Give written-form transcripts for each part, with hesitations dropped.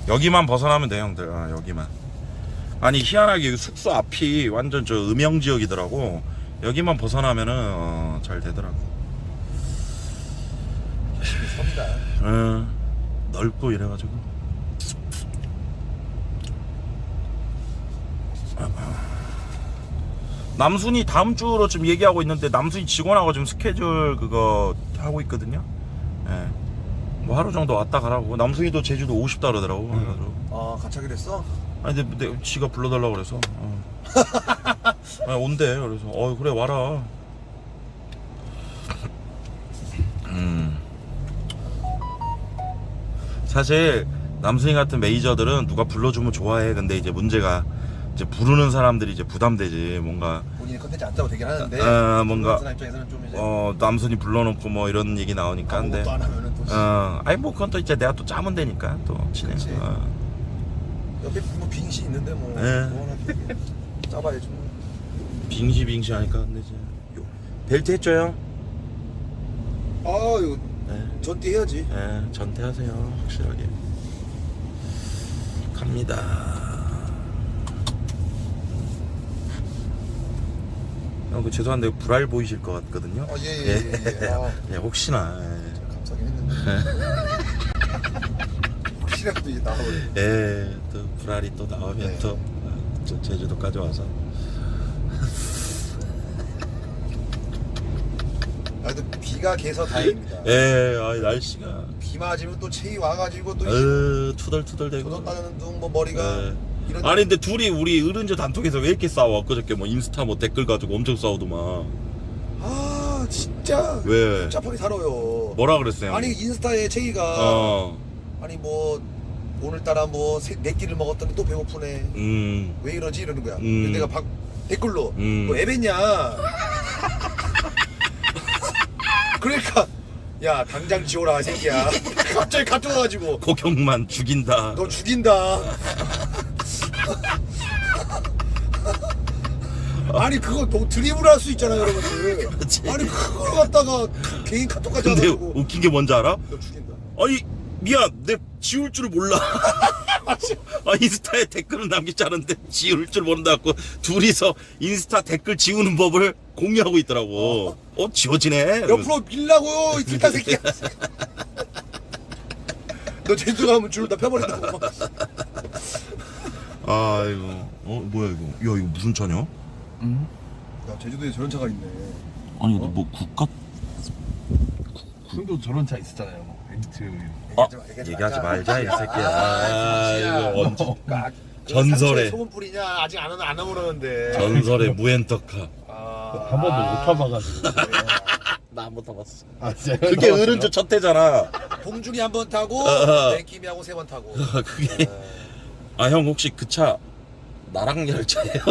여기만 벗어나면 돼 형들. 여기만. 아니 희한하게 여기 숙소 앞이 완전 저 음영지역이더라고. 여기만 벗어나면은 잘 되더라고. 열심히 섭니다. 넓고 이래가지고. 남순이 다음 주로 지금 얘기하고 있는데 남순이 직원하고 지금 스케줄 그거 하고 있거든요. 예. 뭐 하루 정도 왔다 가라고. 남순이도 제주도 오고 싶다 그러더라고. 그래가지고. 같이 하기로 했어? 아니 근데 지가 불러달라고 그래서 아니, 온대. 그래서 그래 와라. 사실 남순이 같은 메이저들은 누가 불러주면 좋아해. 근데 이제 문제가 이제 부르는 사람들이 이제 부담되지. 뭔가 본인이 컨텐츠 안 짜고 되긴 하는데 뭔가 사람 입장에서는 좀 이제 남순이 불러놓고 뭐 이런 얘기 나오니까. 근데 아무것도 안 하면은 또 아니 뭐 그건 또 이제 내가 또 짜면 되니까 또 진행. 옆에 뭐 빙시 있는데 뭐 예. 하나 짜봐야지 뭐. 빙시 하니까. 근데 이제 벨트 했죠 형? 이거 네. 전띠 해야지. 네, 전퇴하세요. 확실하게. 갑니다. 형, 죄송한데 불알 보이실 것 같거든요. 예. 예, 혹시나. 감사하긴 했는데. 혹시라도 이제 나와버려. 예, 또 불알이 또 나오면 네. 또 제주도까지 와서. 그래도 비가 개서 다행입니다. 예, 날씨가. 비 맞으면 또 체위 와가지고 또 투덜투덜대고. 도덕 따는 둥 뭐 머리가 예. 이런. 아니 근데 둘이 우리 어른저 단톡에서 왜 이렇게 싸워? 그저께 뭐 인스타 뭐 댓글 가지고 엄청 싸우더만. 진짜 왜? 복잡하게 살아요. 뭐라 그랬어요? 아니 인스타에 체이가 아니 뭐 오늘따라 뭐 네 끼를 먹었더니 또 배고프네. 왜 이러지 이러는 거야. 근데 내가 댓글로 너 애뱉냐? 그러니까 야 당장 지워라 이 새끼야. 갑자기 갓져가지고 고경만 죽인다. 너 죽인다. 아니 그거 너 드립을 할 수 있잖아 여러분들. 그치. 아니 그걸 갖다가 개인 카톡까지 근데 하고 웃긴 게 뭔지 알아? 너 죽인다. 아니 미안, 내 지울 줄 몰라. 인스타에 댓글은 남기지 않은데 지울 줄 모른다고 둘이서 인스타 댓글 지우는 법을 공유하고 있더라고. 지워지네. 옆으로 밀라고 이 뒷다 새끼야. 너 제주도 가면 줄 다 펴버린다고. 아이고, 뭐야 이거? 야 이거 무슨 차냐? 야 제주도에 저런 차가 있네. 아니 근데 뭐 국가? 형도 저런 차 있었잖아요. 뭐 벤트. 얘기하지 말자 이 새끼야. 이거 언제? 전설의 소금 뿌리냐 아직 안 오르는데. 전설의 무엔터카. 한 번도 못 타봐가지고. 나 한 번 타봤어. 진짜. 그게 어른저 첫 해잖아. 봉준이 한 번 타고 랭킴이하고 3번 타고. 그게. 형 혹시 그 차 나랑 열차예요?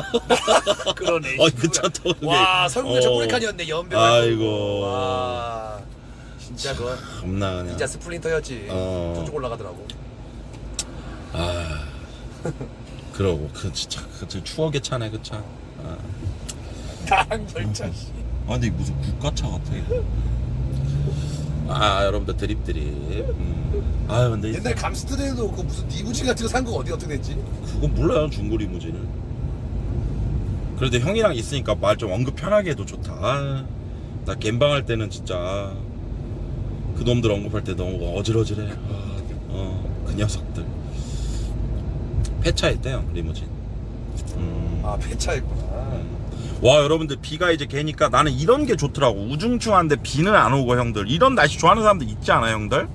그러네. 그 차 타고. 와 설국열차 꼬리칸이었네 연병. 아이고. 와 진짜 그거 겁나 그냥. 진짜 스플린터였지. 쭉쭉 올라가더라고. 그러고 그 진짜 추억의 차네 그 차. 나랑 열차 씨. 근데 이게 무슨 국가차 같아. 여러분들 드립. 근데 옛날 감스트레도 그 무슨 리무진 같은 거 산 거 어떻게 됐지? 그건 몰라요 중고 리무진을. 그래도 형이랑 있으니까 말 좀 언급 편하게 해도 좋다. 나 갬방할 때는 진짜 그 놈들 언급할 때 너무 어질어질해. 그 녀석들. 폐차했대요 리무진. 폐차했구나. 와 여러분들 비가 이제 개니까 나는 이런 게 좋더라고. 우중충한데 비는 안 오고 형들. 이런 날씨 좋아하는 사람들 있지 않아요 형들?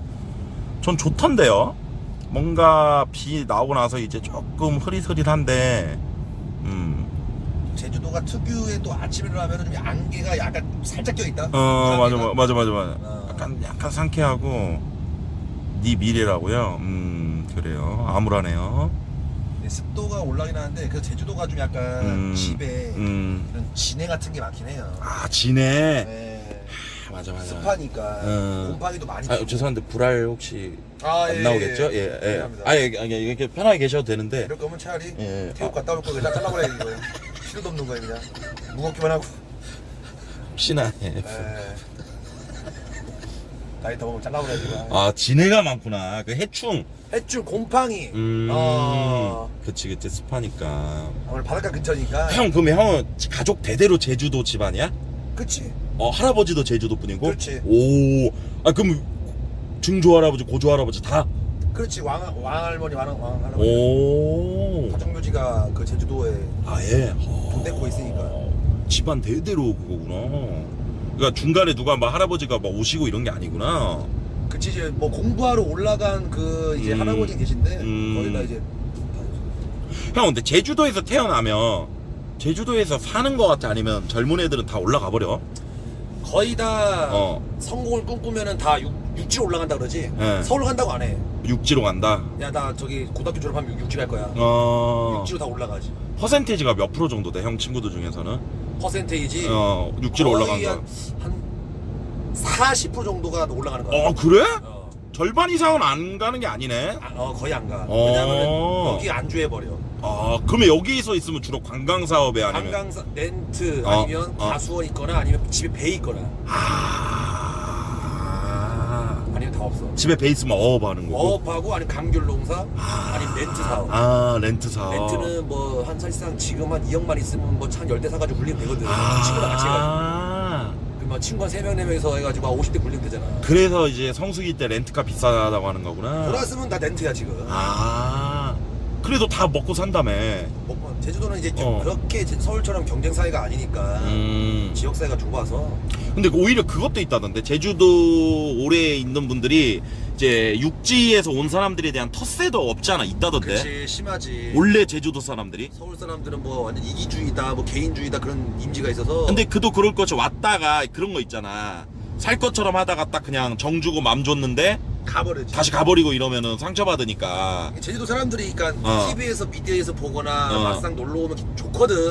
전 좋던데요. 뭔가 비 나오고 나서 이제 조금 흐릿흐릿한데 제주도가 특유의 또 아침에 일어나면 좀 안개가 약간 살짝 껴있다. 맞아. 약간 상쾌하고 네 미래라고요. 그래요. 암울하네요. 습도가 올라가긴 하는데 그 제주도가 좀 약간 집에 이런 진해 같은 게 많긴 해요. 진해. 네. 맞아. 습하니까 곰팡이도 많이. 죄송한데 불알 혹시 안 예, 나오겠죠? 예. 이렇게 편하게 계셔도 되는데. 이럴 거면 차라리 예. 태국 갔다 올 거 그냥 잘라버려야 이거. 필요도 없는 거야 그냥. 무겁기만 하고. 혹시나. 나이 더 먹으면 잘라버려야지. 아 진해가 많구나. 그 해충. 해충, 곰팡이. 그치 습하니까. 오늘 바닷가 근처니까. 형 그러면 형은 가족 대대로 제주도 집안이야? 그치. 할아버지도 제주도 분이고? 그렇지. 오. 아 그럼 증조 할아버지, 고조 할아버지 다? 그렇지. 왕할머니, 왕할머니. 오. 가정묘지가 그 제주도에 예. 돈 떼고 있으니까. 집안 대대로 그거구나. 그러니까 중간에 누가 막 할아버지가 막 오시고 이런 게 아니구나. 그치. 이제 뭐 공부하러 올라간 그 이제 할아버지 계신데 거기다 이제 형 근데 제주도에서 태어나면 제주도에서 사는 거 같아? 아니면 젊은 애들은 다 올라가 버려? 거의 다 성공을 꿈꾸면은 다 육지로 올라간다 그러지. 네. 서울 간다고 안 해. 육지로 간다? 야 나 저기 고등학교 졸업하면 육지 갈 거야. 육지로 다 올라가지. 퍼센테이지가 몇 프로 정도 돼? 형 친구들 중에서는? 퍼센테이지 육지로 올라간 거. 한 40% 정도가 올라가는 거야. 그래? 절반 이상은 안 가는 게 아니네. 거의 안 가. 왜냐면은 여기 안주해 버려. 그러면 여기서 있으면 주로 관광 사업에 아니면 관광사 렌트 아니면 가수원 있거나 아니면 집에 배 있거나. 아니면 다 없어. 집에 배 있으면 어업하는 거고. 어업하고 아니면 감귤 농사 아니면 렌트 사업. 렌트 사업. 렌트는 뭐 한 사실상 지금 한 2억만 있으면 뭐 차 한 10대 사가지고 굴리면 되거든. 친구랑 같이 해가지고. 그럼 친구 한 3명 4명이서 해가지고 막 50대 굴리면 되잖아. 그래서 이제 성수기 때 렌트카 비싸다고 하는 거구나. 돌았으면 다 렌트야 지금. 그래도 다 먹고 산다며. 제주도는 이제 그렇게 서울처럼 경쟁 사회가 아니니까 지역 사회가 좁아서. 근데 오히려 그것도 있다던데. 제주도 오래 있는 분들이 이제 육지에서 온 사람들에 대한 텃세도 없지 않아 있다던데. 그렇지, 심하지. 원래 제주도 사람들이. 서울 사람들은 뭐 완전 이기주의다, 뭐 개인주의다 그런 이미지가 있어서. 근데 그도 그럴 것이 왔다가 그런 거 있잖아. 살 것처럼 하다가 딱 그냥 정 주고 맘 줬는데 가버리지. 다시 가버리고 이러면은 상처받으니까. 제주도 사람들이 그러니까 TV에서 미디어에서 보거나 막상 놀러 오면 좋거든.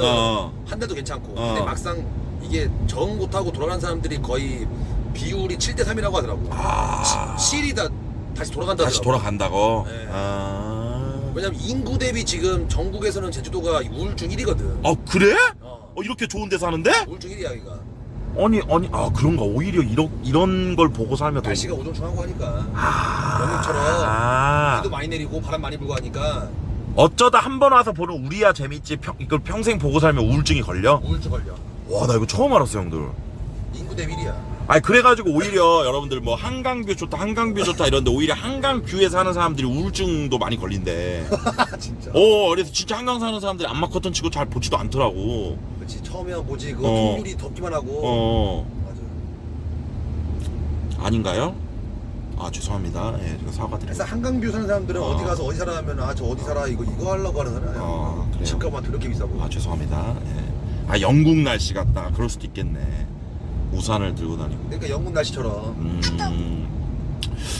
한 대도 괜찮고. 근데 막상 이게 정 못하고 돌아가는 사람들이 거의 비율이 7대 3이라고 하더라고. 실이다 다시 돌아간다. 다시 돌아간다고. 네. 왜냐면 인구 대비 지금 전국에서는 제주도가 우울증 1위거든. 그래? 이렇게 좋은 데 사는데? 우울증 1위야 여기가. 아니 그런가. 오히려 이런 걸 보고 살면 더. 날씨가 우중충하고 하니까 영국처럼 비도 많이 내리고 바람 많이 불고 하니까 어쩌다 한 번 와서 보는 우리야 재밌지. 이걸 평생 보고 살면 우울증이 걸려? 우울증 걸려. 와, 나 이거 처음 알았어 형들. 인구 대비 1위야. 그래가지고 오히려 여러분들 뭐 한강뷰 좋다 이러는데 오히려 한강뷰에 사는 사람들이 우울증도 많이 걸린대. 진짜. 그래서 진짜 한강 사는 사람들이 안마 커튼 치고 잘 보지도 않더라고. 그렇지. 처음에 뭐지 그 풍률이 덥기만 하고. 맞아. 아닌가요? 죄송합니다. 예, 제가 사과드립니다. 그래서 한강뷰 사는 사람들은 어디 가서 어디 살아 하면 저 어디 살아 이거 하려고 하는 사람이야. 그래요? 집값만 더럽게 비싸고. 죄송합니다. 예. 영국 날씨 같다. 그럴 수도 있겠네. 우산을 들고 다니고. 그러니까 영국 날씨처럼.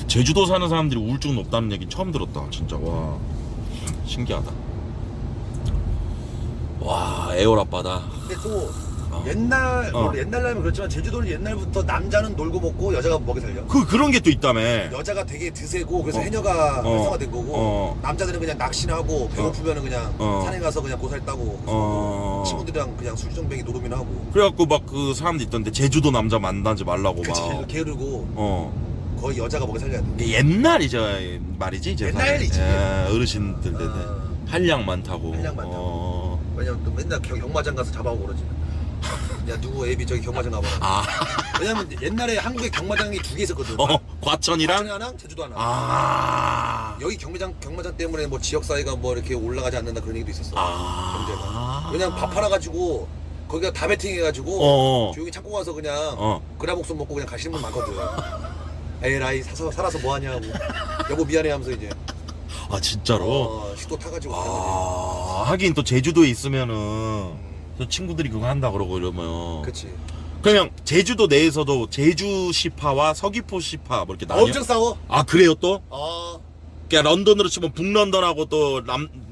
제주도 사는 사람들이 우울증 높다는 얘기는 처음 들었다. 진짜 와 신기하다. 와 에어라 바다. 근데 또 옛날 옛날라면 그렇지만 제주도는 옛날부터 남자는 놀고 먹고 여자가 먹여 살려. 그런 게 또 있다며. 여자가 되게 드세고 그래서 해녀가 활성화된 거고 남자들은 그냥 낚시나 하고 배고프면은 그냥 산에 가서 그냥 고살 따고 친구들이랑 그냥 술정뱅이 노름이나 하고. 그래갖고 막 그 사람도 있던데 제주도 남자 만나지 말라고. 그치, 막 게으르고 거의 여자가 먹여 살려야 돼. 옛날이죠 말이지. 이제 옛날이지. 어르신들 때는 한량 많다고. 왜냐면 또 맨날 경마장 가서 잡아오고 그러지. 야 누구 애비 저기 경마장 가봐. 왜냐면 옛날에 한국에 경마장이 2개 있었거든. 과천이랑 하나, 제주도 하나. 여기 경마장 때문에 뭐 지역 사회가 뭐 이렇게 올라가지 않는다 그런 얘기도 있었어. 경제가. 왜냐면 밥 팔아가지고 거기가 다 베팅해가지고 조용히 찾고 가서 그냥 그라목숨 먹고 그냥 가시는 분 많거든. 에라이 살아서 뭐하냐고. 여보 미안해 하면서 이제. 진짜로? 식도 타가지고. 하긴 또 제주도에 있으면은. 또 친구들이 그거 한다 그러고 이러면. 그치. 그냥 제주도 내에서도 제주시파와 서귀포시파 뭐 이렇게 나뉘어? 엄청 싸워. 그래요 또? 그러니까 런던으로 치면 북런던하고 또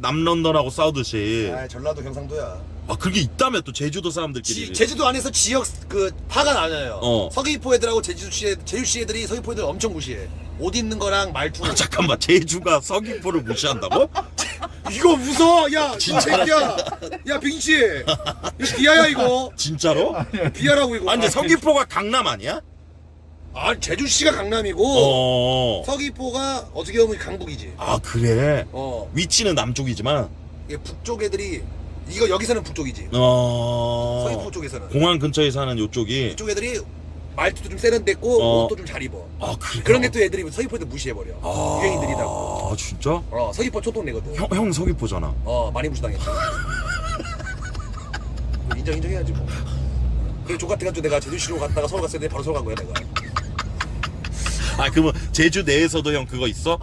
남런던하고 싸우듯이. 전라도 경상도야. 그게 있다며 또 제주도 사람들끼리. 제주도 안에서 지역 그 파가 나뉘어요. 서귀포 애들하고 제주시 애들이 서귀포 애들 엄청 무시해. 옷 입는 거랑 말투. 잠깐만, 제주가 서귀포를 무시한다고? 이거 무서워. 야 진짜? 야 빙씨 이거 비하야 이거. 진짜로? 비하라고 이거. 근데 서귀포가 강남 아니야? 아 제주시가 강남이고 서귀포가 어떻게 보면 강북이지. 아 그래. 어 위치는 남쪽이지만 이게 북쪽 애들이 이거 여기서는 북쪽이지. 서귀포 쪽에서는 공항 근처에 사는 요쪽이 이쪽 애들이 말투도 좀 세련됐고 옷도 좀 잘 입어. 아 그래. 그런 게 또 애들이 서귀포 애들 무시해버려. 유행이 느리다고. 아 진짜? 서귀포 초동네거든. 형 서귀포잖아. 많이 무시당했지. 인정해야지 뭐. 그래 족같아가지고 내가 제주시로 갔다가 서울 갔을 때 바로 서울 간 거야 내가. 아 그러면 제주 내에서도 형 그거 있어?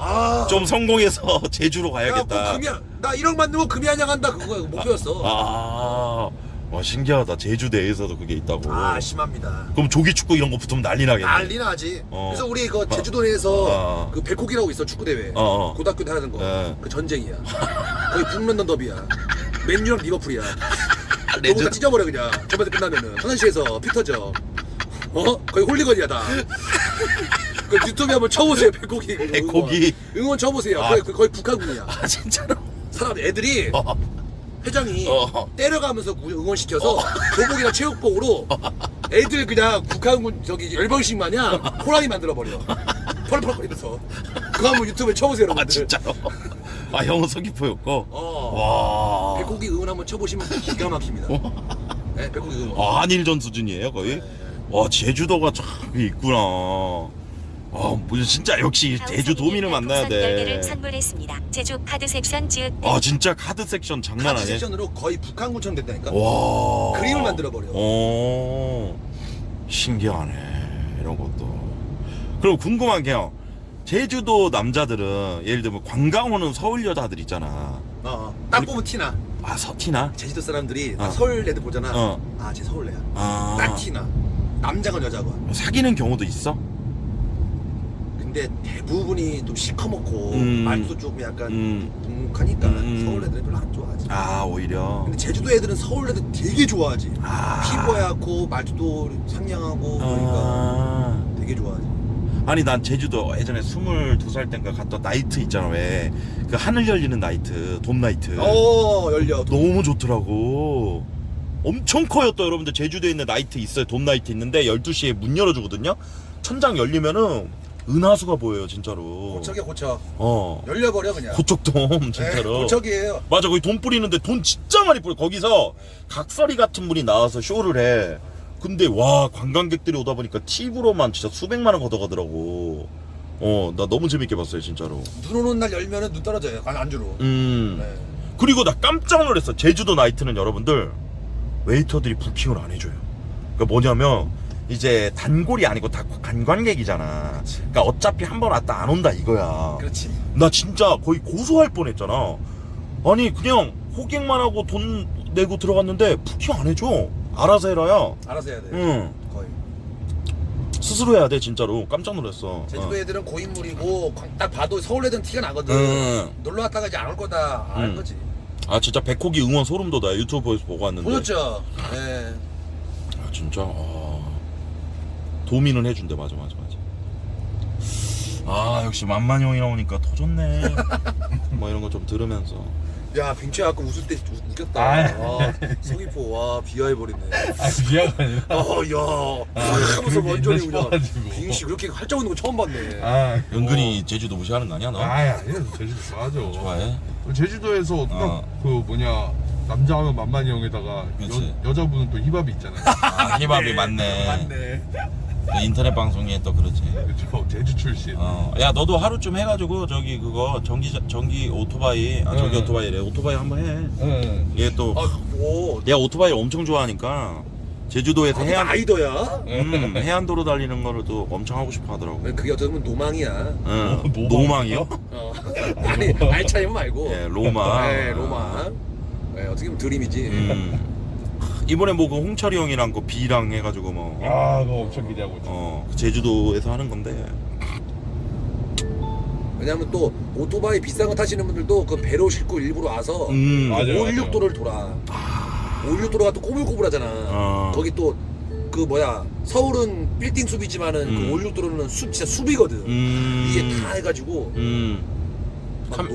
좀 성공해서 제주로 가야겠다. 야, 뭐 금이 나 1억 만들고 금이 한양한다 그거 목표였어. 와 신기하다. 제주 내에서도 그게 있다고. 심합니다. 그럼 조기 축구 이런 거 붙으면 난리 나겠네. 난리 나지. 그래서 우리 그 제주도 내에서 그 백호기라고 있어 축구 대회. 고등학교 때 하는 거. 그 전쟁이야. 거의 북런던 더비야. 맨유랑 리버풀이야. 너무 다 찢어버려 그냥. 저번에 끝나면은 천안시에서 피 터져. 거의 홀리건이야 다. 그 유튜브에 한번 쳐보세요. 백호기 응원 쳐보세요. 거의 북한군이야. 진짜로? 사람 애들이 회장이 때려가면서 응원시켜서 교복이나 체육복으로 애들 그냥 북한군 저기 열병식 마냥 호랑이 만들어버려. 펄펄거리면서. 그거 한번 유튜브에 쳐보세요 여러분들. 진짜로? 형은 서귀포였고? 와. 백호기 응원 한번 쳐보시면 기가 막힙니다. 네, 백호기 응원. 한일전 수준이에요 거의? 네. 와 제주도가 참 있구나. 진짜 역시 제주 도민을 만나야 돼. 선물했습니다. 제주 카드 섹션 즈. 진짜 카드 섹션 장난 카드 아니야. 섹션으로 거의 북한군처럼 됐다니까. 와. 그림을 만들어버려. 신기하네 이런 것도. 그럼 궁금한 게요. 제주도 남자들은 예를 들면 관광 오는 서울 여자들 있잖아. 딱 보면 티나. 서티나? 제주도 사람들이 서울 애들 보잖아. 쟤 서울래야. 딱 티나. 남자건 여자건. 사귀는 경우도 있어? 근데 대부분이 좀 시커멓고 말도 조금 약간 묵묵하니까 서울 애들은 별로 안 좋아하지. 오히려. 근데 제주도 애들은 서울 애들 되게 좋아하지. 피부가 얗고 말투도 상냥하고 그러니까 되게 좋아하지. 아니 난 제주도 예전에 22살 땐가 갔던 나이트 있잖아. 왜 그 하늘 열리는 나이트, 돔 나이트. 열려. 너무 좋더라고. 엄청 커요. 또 여러분들 제주도에 있는 나이트 있어요. 돔 나이트 있는데 12시에 문 열어주거든요. 천장 열리면은 은하수가 보여요 진짜로. 고척이야 고척. 열려버려 그냥. 고척돔 진짜로. 고척이에요. 맞아. 거기 돈 뿌리는데 돈 진짜 많이 뿌려. 거기서 각설이 같은 분이 나와서 쇼를 해. 근데 와 관광객들이 오다 보니까 팁으로만 진짜 수백만 원 걷어가더라고. 나 너무 재밌게 봤어요 진짜로. 눈 오는 날 열면은 눈 떨어져요 안주로. 네. 그리고 나 깜짝 놀랐어. 제주도 나이트는 여러분들 웨이터들이 부킹을 안 해줘요. 그러니까 뭐냐면 이제 단골이 아니고 다 관광객이잖아. 그러니까 어차피 한 번 왔다 안 온다 이거야. 그렇지. 나 진짜 거의 고소할 뻔했잖아. 아니 그냥 호객만 하고 돈 내고 들어갔는데 부킹 안 해줘. 알아서 해라야. 알아서 해야 돼. 거의. 스스로 해야 돼 진짜로. 깜짝 놀랐어. 제주도 애들은 고인물이고 딱 봐도 서울 애들은 티가 나거든. 놀러 왔다가 이제 안 올 거다 알 거지. 진짜 백호기 응원 소름 돋아. 유튜브에서 보고 왔는데. 보셨죠? 네. 진짜. 도민은 해준대. 맞아. 역시 만만히 형이 나오니까 더 좋네. 뭐 이런 거 좀 들으면서. 야 빙추야 아까 웃을 때 웃겼다. 서귀포 와 비하해버리네. 비하가 아니라. 하면서 완전히 그냥 싶어가지고. 빙씨 그렇게 활짝 웃는 거 처음 봤네. 은근히 제주도 무시하는 거 아니야 너? 아니야 제주도 좋아하죠. 좋아해? 제주도에서 딱 그 남자 하면 만만히 형에다가 여자분은 또 힙합이 있잖아요. 힙합이 맞네. 인터넷 방송에 또 그러지. 그렇죠. 제주 출신. 야 너도 하루쯤 해가지고 저기 그거 전기 오토바이 전기 오토바이래. 오토바이 한번 해. 얘 또 얘 오토바이 엄청 좋아하니까 제주도에서 아이더야? 해안도로 달리는 거를 또 엄청 하고 싶어 하더라고. 그게 어떻게 보면 노망이야. 노망이요? 아니 알차임 말고. 예, 로망. 네, 로망. 네, 어떻게 보면 드림이지. 이번에 뭐 그 홍철이 형이랑 그 B랑 해가지고 뭐 그거 엄청 기대하고 있어. 제주도에서 하는 건데. 왜냐면 또 오토바이 비싼 거 타시는 분들도 그 배로 싣고 일부러 와서 맞아요, 516도를 돌아. 516도로가 또 꼬불꼬불하잖아. 거기 또 그 서울은 빌딩 숲이지만은 그 516도로는 진짜 숲이거든. 이게 다 해가지고 막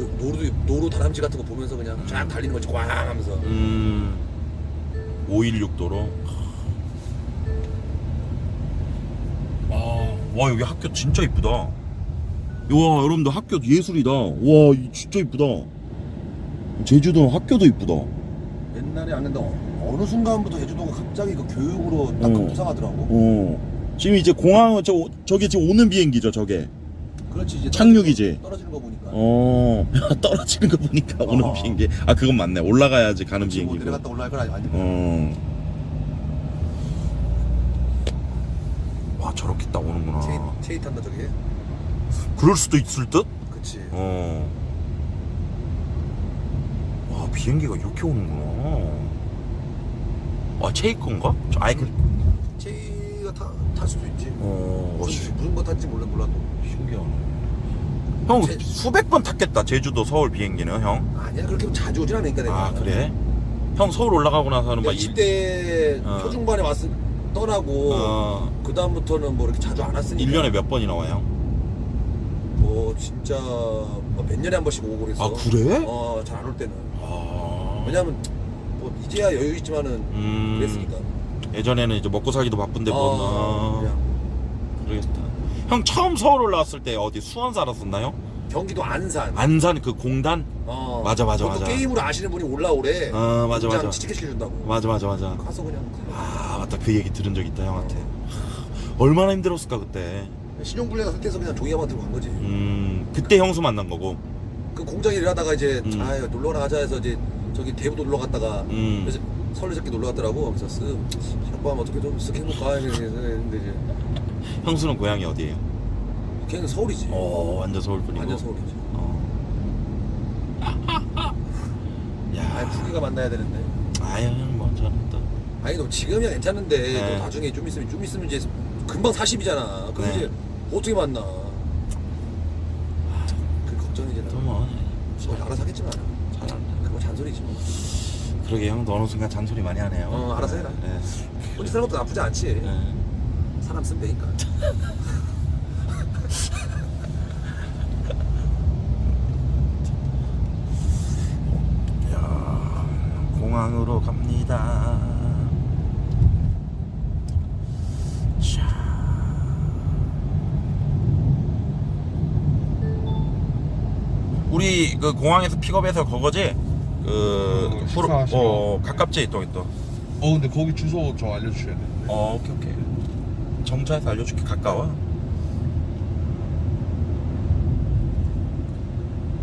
노루 다람쥐 같은 거 보면서 그냥 쫙 달리는 거지 꽝 하면서. 516도로. 와 여기 학교 진짜 이쁘다. 와 여러분들 학교 예술이다. 와 진짜 이쁘다. 제주도 학교도 이쁘다. 옛날에 안 했는데 어느 순간부터 제주도가 갑자기 그 교육으로 딱 급부상하더라고. 지금 이제 공항 저게 지금 오는 비행기죠 저게. 그렇지 이제 착륙이지. 떨어지는 거 보니까. 떨어지는 거 보니까 오는 비행기. 아 그건 맞네. 올라가야지 가는 그렇지, 뭐 비행기고. 내려갔다 올라갈 건 아니고. 와 저렇게 딱 오는구나. 체이 탄다 저게. 그럴 수도 있을 듯? 그치. 와 비행기가 이렇게 오는구나. 와 체이 건가? 체이가 탈 수도 있지. 무슨 무슨 거 탔지 몰라도. 신기하네. 형 수백 번 탔겠다 제주도 서울 비행기는 형. 아니야 그렇게 자주 오진 않으니까 내가. 아 그래? 형 서울 올라가고 나서는 막 20대 초중반에 떠나고 그 다음부터는 뭐 이렇게 자주 안 왔으니까. 1년에 몇 번이나 와요? 뭐 진짜 몇 년에 한 번씩 오고 그랬어. 아 그래? 잘 안 올 때는. 왜냐면 뭐 이제야 여유 있지만은 그랬으니까. 예전에는 이제 먹고 살기도 바쁜데 그냥 그러겠다. 형 처음 서울 올라왔을 때 어디 수원 살았었나요? 경기도 안산. 안산 그 공단? 맞아. 그것도 게임으로 아시는 분이 올라오래. 맞아. 치킨 시켜준다고. 맞아. 가서 그냥. 맞다 그 얘기 들은 적 있다 형한테. 얼마나 힘들었을까 그때. 신용불량 상태에서 그냥 종이야만 들고 간 거지. 그때 형수 만난 거고. 그 공장 일을 하다가 이제 놀러 가자 해서 이제 저기 대구도 놀러 갔다가 그래서 서울 새끼 놀러 갔더라고. 그래서 하룻밤 어떻게 좀 쓱 해볼까 했는데 이제 형수는 고향이 어디예요? 걔는 서울이지. 완전 서울 분이고. 완전 서울이지. 야, 아니 푸기가 만나야 되는데. 아유 뭐 잘한다. 아니 너 지금이야 괜찮은데 네. 너 나중에 좀 있으면 이제 금방 40이잖아. 그럼 네. 이제 어떻게 만나? 그 걱정이잖아. 뭐 알아서 하겠지만. 잘한다. 그거 잔소리지 뭐. 그러게 형도 어느 순간 잔소리 많이 하네요. 알아서 해라. 네. 혼자 사는 것도 나쁘지 않지. 사람 쓰면 되니까. 야, 공항으로 갑니다. 자. 우리 그 공항에서 픽업해서 그거지? 식사하시러. 가깝지 또. 근데 거기 주소 저 알려주셔야 되는데. 오케이. 정차해서 알려줄게. 가까워.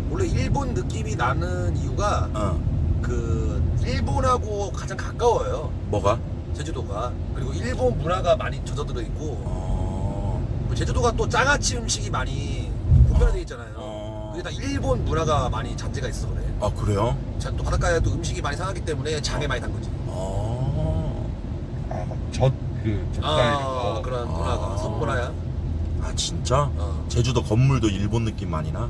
원래 일본 느낌이 나는 이유가 그 일본하고 가장 가까워요. 뭐가? 제주도가. 그리고 일본 문화가 많이 젖어들어 있고 제주도가 또 장아찌 음식이 많이 보편화되어 있잖아요. 그게 다 일본 문화가 많이 잔재가 있어 그래. 아 그래요? 또 바닷가에도 음식이 많이 상하기 때문에 장에 많이 단 거지. 젓갈이고. 그런 문화가 선문화야. 아 진짜? 제주도 건물도 일본 느낌 많이 나?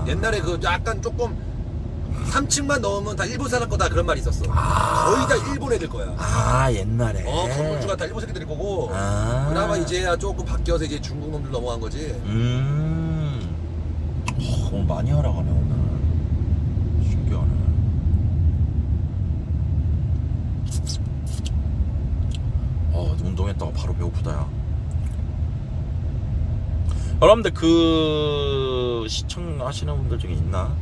옛날에 그 약간 조금 3층만 넣으면 다 일본 사람 거다 그런 말이 있었어. 거의 다 일본 애들 거야. 옛날에. 건물주가 다 일본 새끼들일 거고. 그나마 이제야 조금 바뀌어서 이제 중국 놈들 넘어간 거지. 오늘 많이 알아가네 오늘. 신기하네. 운동했다가 바로 배고프다 야. 여러분들 그 시청하시는 분들 중에 있나?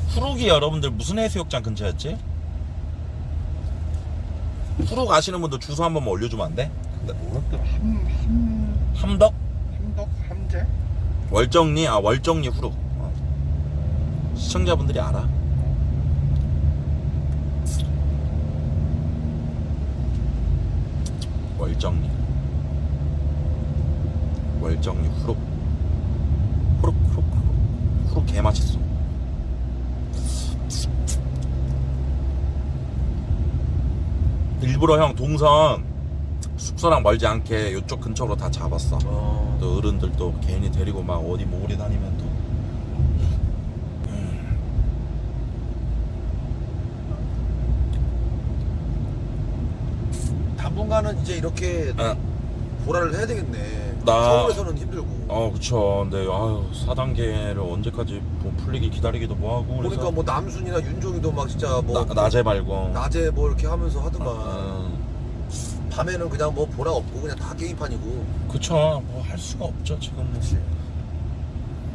후룩이 여러분들 무슨 해수욕장 근처였지? 후룩 아시는 분들 주소 한 번만 올려주면 안 돼? 뭐였더라? 함덕? 함재? 월정리? 월정리 후룩. 시청자분들이 알아. 월정리 후룩 개 맛있어. 일부러 형 동선 숙소랑 멀지 않게 이쪽 근처로 다 잡았어. 또 어른들도 괜히 데리고 막 어디 모래 다니면 또 당분간은 이제 이렇게 보라를 해야 되겠네. 서울에서는 힘들고. 그쵸. 근데 4단계를 언제까지 뭐 풀리기 기다리기도 뭐하고. 그러니까 뭐 남순이나 윤종이도 막 진짜 뭐 낮에 말고 낮에 뭐 이렇게 하면서 하더만. 밤에는 그냥 뭐 보라 없고 그냥 다 게임판이고. 그쵸. 뭐 할 수가 없죠 지금. 뭐.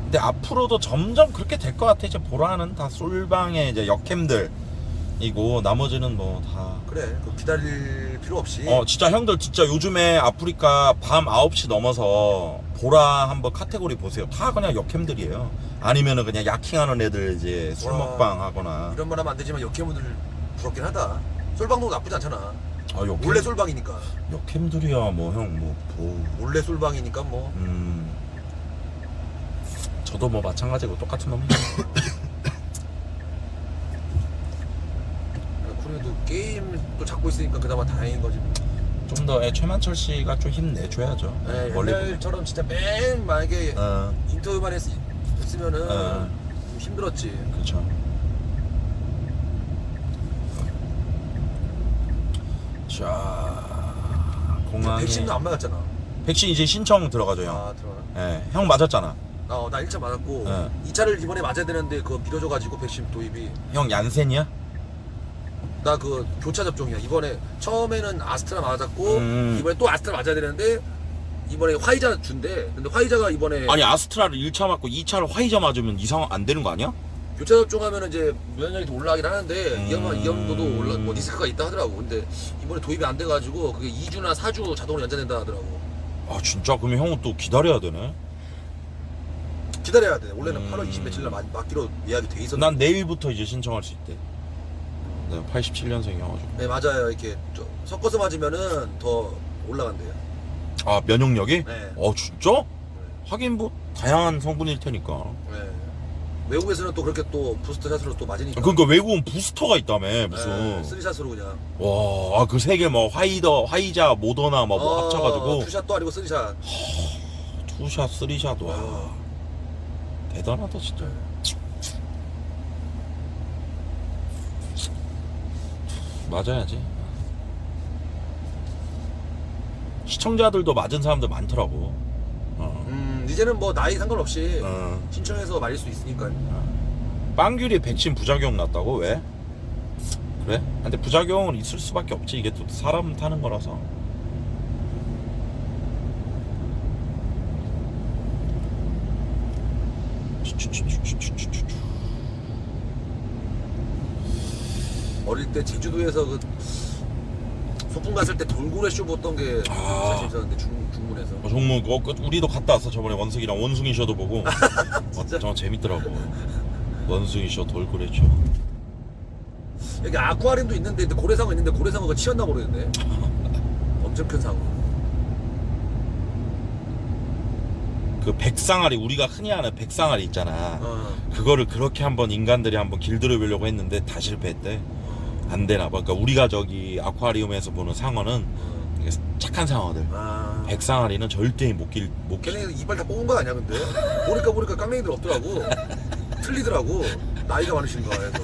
근데 앞으로도 점점 그렇게 될 것 같아. 이제 보라는 다 솔방의 이제 역캠들이고 나머지는 뭐 다. 그래, 그 기다릴 필요 없이. 진짜 형들 진짜 요즘에 아프리카 밤 9시 넘어서 보라 한번 카테고리 보세요. 다 그냥 역캠들이에요. 아니면은 그냥 야킹하는 애들 이제 술 와, 먹방 하거나. 이런 말 하면 안 되지만 역캠들 부럽긴 하다. 솔방도 나쁘지 않잖아. 역캠, 원래 솔방이니까. 역캠들이야 뭐 형 뭐. 원래 솔방이니까 뭐. 저도 뭐 마찬가지고 똑같은 놈이죠. 그래도 게임 또 잡고 있으니까 그나마 다행인 거지. 좀 더 최만철 씨가 좀 힘내줘야죠. 네, 멀리 옛날처럼 진짜 맨 만약에 인터뷰만 했으면은 좀 힘들었지. 그렇죠. 자, 공항에 백신도 안 맞았잖아. 백신 이제 신청 들어가죠 형. 아, 들어가. 예, 형 맞았잖아. 나 1차 맞았고 네. 2차를 이번에 맞아야 되는데 그거 미뤄져가지고 백신 도입이. 형 얀센이야? 나 그 교차 접종이야. 이번에 처음에는 아스트라 맞았고 이번에 또 아스트라 맞아야 되는데 이번에 화이자 준대. 근데 화이자가 이번에 아니 아스트라를 1차 맞고 2차를 화이자 맞으면 이상 안 되는 거 아니야? 교차 접종하면 이제 면역력이 더 올라가긴 하는데 위험도도 올라 뭐 리스크가 있다 하더라고. 근데 이번에 도입이 안 돼가지고 그게 2주나 4주 자동으로 연장된다 하더라고. 아 진짜? 그러면 형은 또 기다려야 되네. 기다려야 돼. 원래는 8월 20 며칠 날 맞기로 예약이 돼 있었는데. 난 내일부터 이제 신청할 수 있대. 내가 87년생이어가지고. 네, 맞아요. 이렇게 섞어서 맞으면은 더 올라간대요. 아 면역력이? 네. 진짜? 하긴 뭐 다양한 성분일 테니까. 네. 외국에서는 또 그렇게 또 부스터샷으로 또 맞으니까. 그러니까 외국은 부스터가 있다며 무슨. 네, 3샷으로 그냥. 와, 그 세 개 뭐 화이자, 모더나 뭐 합쳐가지고. 투샷도 아니고 3샷. 투샷, 쓰리샷, 와. 대단하다 진짜. 맞아야지. 시청자들도 맞은 사람들 많더라고. 이제는 뭐 나이 상관없이 신청해서 맞을 수 있으니까. 빵귤이 백신 부작용 났다고? 왜? 그래? 근데 부작용은 있을 수밖에 없지. 이게 또 사람 타는 거라서. 어릴 때 제주도에서 그 소풍 갔을 때 돌고래 쇼 봤던 게 진짜 재밌었는데 중문에서. 정말 우리도 갔다 왔어 저번에 원숭이랑 원숭이 쇼도 보고. 진짜? 정말 재밌더라고. 원숭이 쇼, 돌고래 쇼. 여기 아쿠아리움도 있는데 고래상어 있는데 고래상어가 치였나 모르겠네. 엄청 큰 상어. 그 백상아리, 우리가 흔히 아는 백상아리 있잖아. 그거를 그렇게 한번 인간들이 한번 길들여 보려고 했는데 다 실패했대. 안 되나 봐. 그러니까 우리가 저기 아쿠아리움에서 보는 상어는 이게 착한 상어들. 백상아리는 절대 못 걔네 이빨 다 뽑은 거 아니야 근데? 보니까 깡냉이들 없더라고. 틀리더라고. 나이가 많으신가 해서.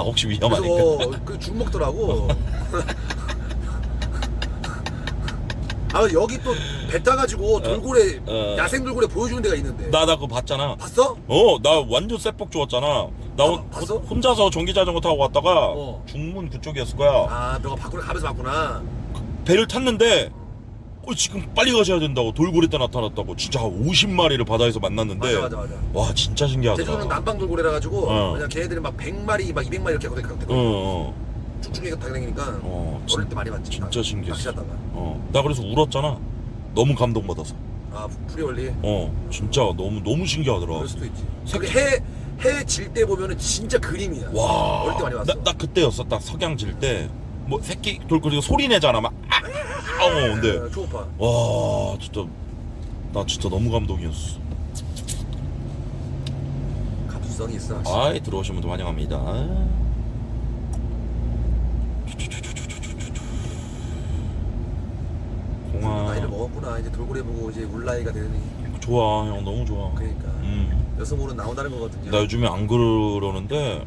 혹시 위험하니까. 그래서 그죽 먹더라고. 여기 또 배 타가지고 돌고래 야생 돌고래 보여주는 데가 있는데. 나 그거 봤잖아. 봤어? 나 완전 쌔뻑 좋았잖아. 나 봤어? 혼자서 전기자전거 타고 갔다가 중문 그쪽이었을 거야. 너가 밖으로 가면서 봤구나. 배를 탔는데 지금 빨리 가셔야 된다고 돌고래 때 나타났다고. 진짜 50마리를 바다에서 만났는데. 맞아. 와 진짜 신기하더라. 제주도는 남방 돌고래라 가지고 그냥 걔네들은 막 100마리 막 200마리 이렇게 거든. 쭉쭉이가 다니니까 어릴 때 많이 봤지. 진짜 신기했어. 낚시하다가. 나 그래서 울었잖아. 너무 감동받아서. 프리월리. 진짜 너무 신기하더라. 그럴 수도 있지. 그게 해 질 때 보면은 진짜 그림이야. 와. 어릴 때 많이 봤어. 나 그때였어. 딱 석양 질 때. 뭐 새끼 돌고래 소리 내잖아. 막 근데 초음파. 와 진짜 나 진짜 너무 감동이었어. 가부성이 있어. 들어오신 분들 환영합니다. 공항. 나이를 먹었구나. 이제 돌고래 보고 이제 울 나이가 되니. 좋아 형 너무 좋아. 그러니까 여성으로는 나온다는 거거든요. 나 요즘에 안 그러는데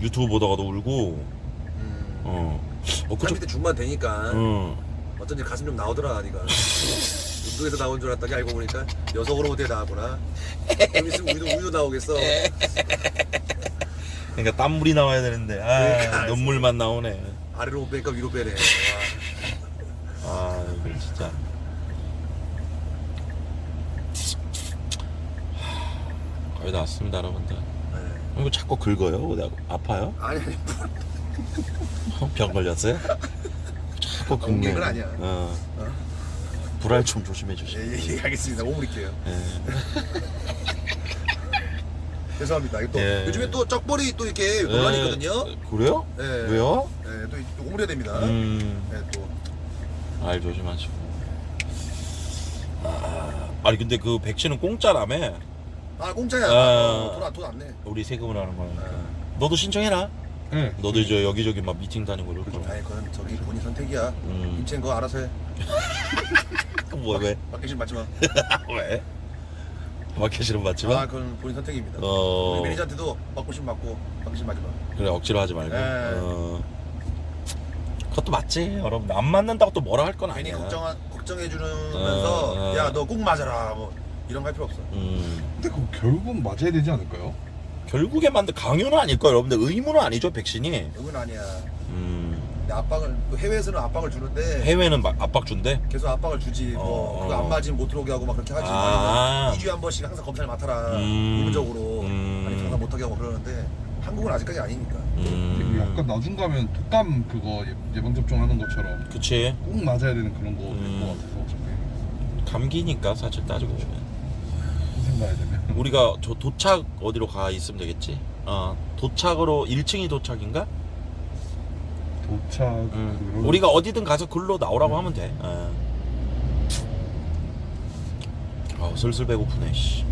유튜브 보다가도 울고. 살 밑에 죽만 되니까 어쩐지 가슴 좀 나오더라. 네가 운동에서 나온 줄 알았더니 알고 보니까 여성으로 어디에 나왔구나. 좀 있으면 우유도 나오겠어. 그러니까 땀물이 나와야 되는데 그러니까 눈물만 나오네. 아래로 못 빼니까 위로 빼네. 진짜. 거의 다 왔습니다, 여러분들. 네. 이거 자꾸 긁어요? 내가 아파요? 아니 병 걸렸어요? 자꾸 긁네. 옮긴 아니야. 불알 좀 조심해 주시고. 예, 알겠습니다. 오므릴게요. 예. 죄송합니다. 이거 또 예. 요즘에 또 쩍벌이 또 이렇게 논란이 있거든요. 그래요? 예. 왜요? 예, 또 오므려야 됩니다. 예, 또 알 조심하시고. 아니 근데 그 백신은 공짜라며. 공짜야. 돈 안 내. 우리 세금을 하는 거니까. 너도 신청해라. 네. 너도 이제 여기저기 막 미팅 다니고 그럴 거야. 아니 그건 저기 본인 선택이야. 임채는 그거 알아서 해. 뭐 왜? 맡기신 맞지 마. 왜? 마켓이름 맞지만? 그건 본인 선택입니다. 어. 우리 매니저한테도 받고 싶으면 받고 맡기신 맞지 마. 그래 억지로 하지 말고. 네. 그것도 맞지. 여러분 안 맞는다고 또 뭐라 할 건 괜히 아니야. 걱정해 주면서 야 너 꼭 맞아라 뭐 이런 거 할 필요 없어. 근데 그거 결국은 맞아야 되지 않을까요? 결국에 만든 강요는 아닐 거예요, 여러분들. 의무는 아니죠, 백신이. 이건 아니야. 근데 압박을 해외에서는 압박을 주는데 해외는 압박 준대. 계속 압박을 주지. 뭐 그거 안 맞으면 못 들어오게 하고 막 그렇게 하지. 2주에 한 번씩 항상 검사를 맡아라. 의무적으로 아니 장사 못하게 하고 그러는데 한국은 아직까지 아니니까. 약간 나중 가면 독감 그거 예방 접종하는 것처럼 그치. 꼭 맞아야 되는 그런 거 될 것 같아서 어차피 감기니까 사실 따지고 보면. 희생 가야 되면. 우리가 저 도착 어디로 가 있으면 되겠지? 도착으로 1층이 도착인가? 도착. 우리가 어디든 가서 글로 나오라고 하면 돼. 슬슬 배고프네. 씨.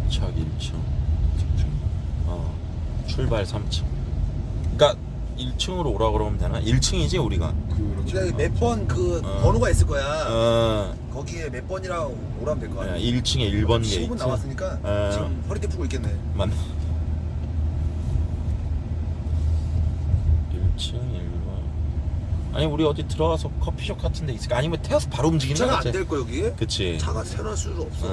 도착 1층. 출발 3층. 그러니까 1층으로 오라 그러면 되나? 1층이지 우리가. 그렇죠. 몇 번 그 번호가 있을 거야. 어. 거기에 몇 번이랑 오라면 될 거야. 1층에 1번 15분 게이트. 남았으니까 지금 허리띠 풀고 있겠네. 맞네. 1층 1번. 아니 우리 어디 들어가서 커피숍 같은 데 있을까? 아니면 태워서 바로 움직이는 차가 거지? 안 될 거 여기. 그치. 차가 세워놓을 수도 없어.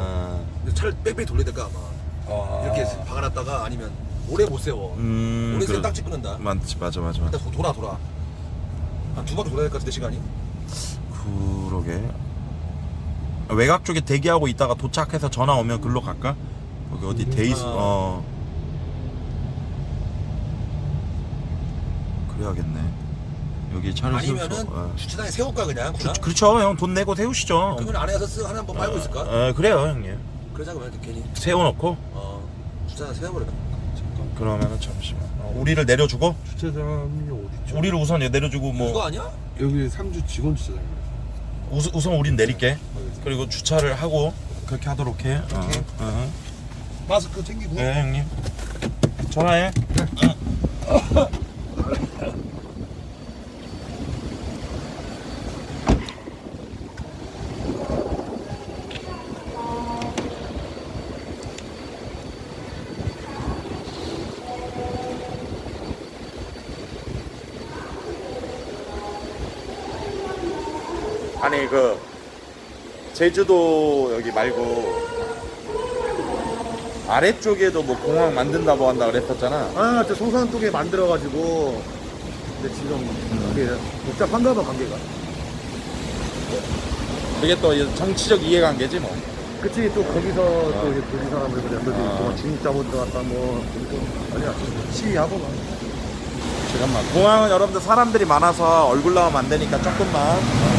근데 차를 빽빽 돌려야 될까 아마. 이렇게 박아놨다가 아니면 오래 못 세워. 오래 세면 딱지 끊는다. 맞아. 일단 돌아. 한 2바퀴 돌아야 될 것 같은데 시간이. 그러게. 외곽 쪽에 대기하고 있다가 도착해서 전화 오면 글로 갈까? 여기 어디 데이스 그래야겠네. 여기 차를 아니면은 주차장에 세울까 그냥. 그렇죠. 형 돈 내고 세우시죠. 그러면 안에서 하나 한번 빨고 있을까? 그래요 형님. 그러자 그러면 괜히 세워놓고 주차장 세워버려. 그러면은 잠시만. 우리를 내려주고 주차장이 어디죠? 우리를 우선 내려주고 뭐 그거 아니야? 여기 3주 직원 주차장입니다. 우선 우린 내릴게. 그리고 주차를 하고 그렇게 하도록 해. 마스크 챙기고. 네 형님. 전화해. 아니 그 제주도 여기 말고 아래쪽에도 뭐 공항 만든다 뭐 한다 그랬었잖아. 저 송산 쪽에 만들어가지고. 근데 지금 이게 복잡한가 봐 관계가. 그게 또 정치적 이해관계지 뭐. 그치 또 거기서 또 이제 도시 사람들 그냥 또 중국 자본 들어갔다 뭐 아니야 시위하고 막. 잠깐만. 공항은 여러분들 사람들이 많아서 얼굴 나오면 안 되니까 조금만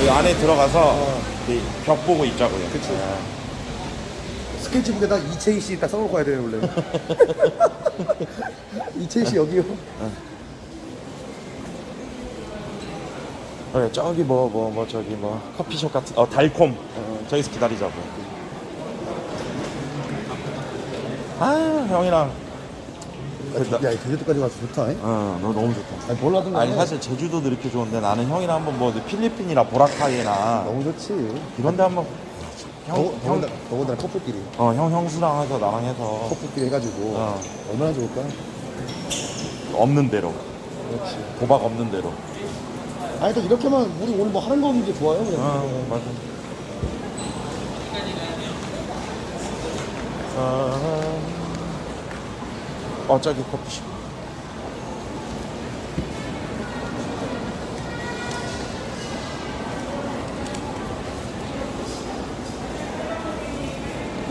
이 안에 들어가서 이 벽 보고 있자고요. 그치. 스케치북에다 이채희 씨 딱 써놓고 가야 되는 원래. 이채희 씨 여기요. 그래 저기 뭐 저기 뭐 커피숍 같은 달콤 저기서 기다리자고. 형이랑 야 제주도까지 가서 좋다. 너 너무 좋다. 아니 뭘 하든 아니 사실 제주도도 이렇게 좋은데 나는 형이랑 한번 뭐 필리핀이나 보라카이나 너무 좋지. 이런데 한번 더군다나 커플끼리. 형수랑 해서 나랑 해서 커플끼리 해가지고 얼마나 좋을까? 없는 대로. 그렇지. 도박 없는 대로. 아니 또 이렇게만 우리 오늘 뭐 하는 거 없는 게 좋아요 그냥. 맞아. 저기 커피숍.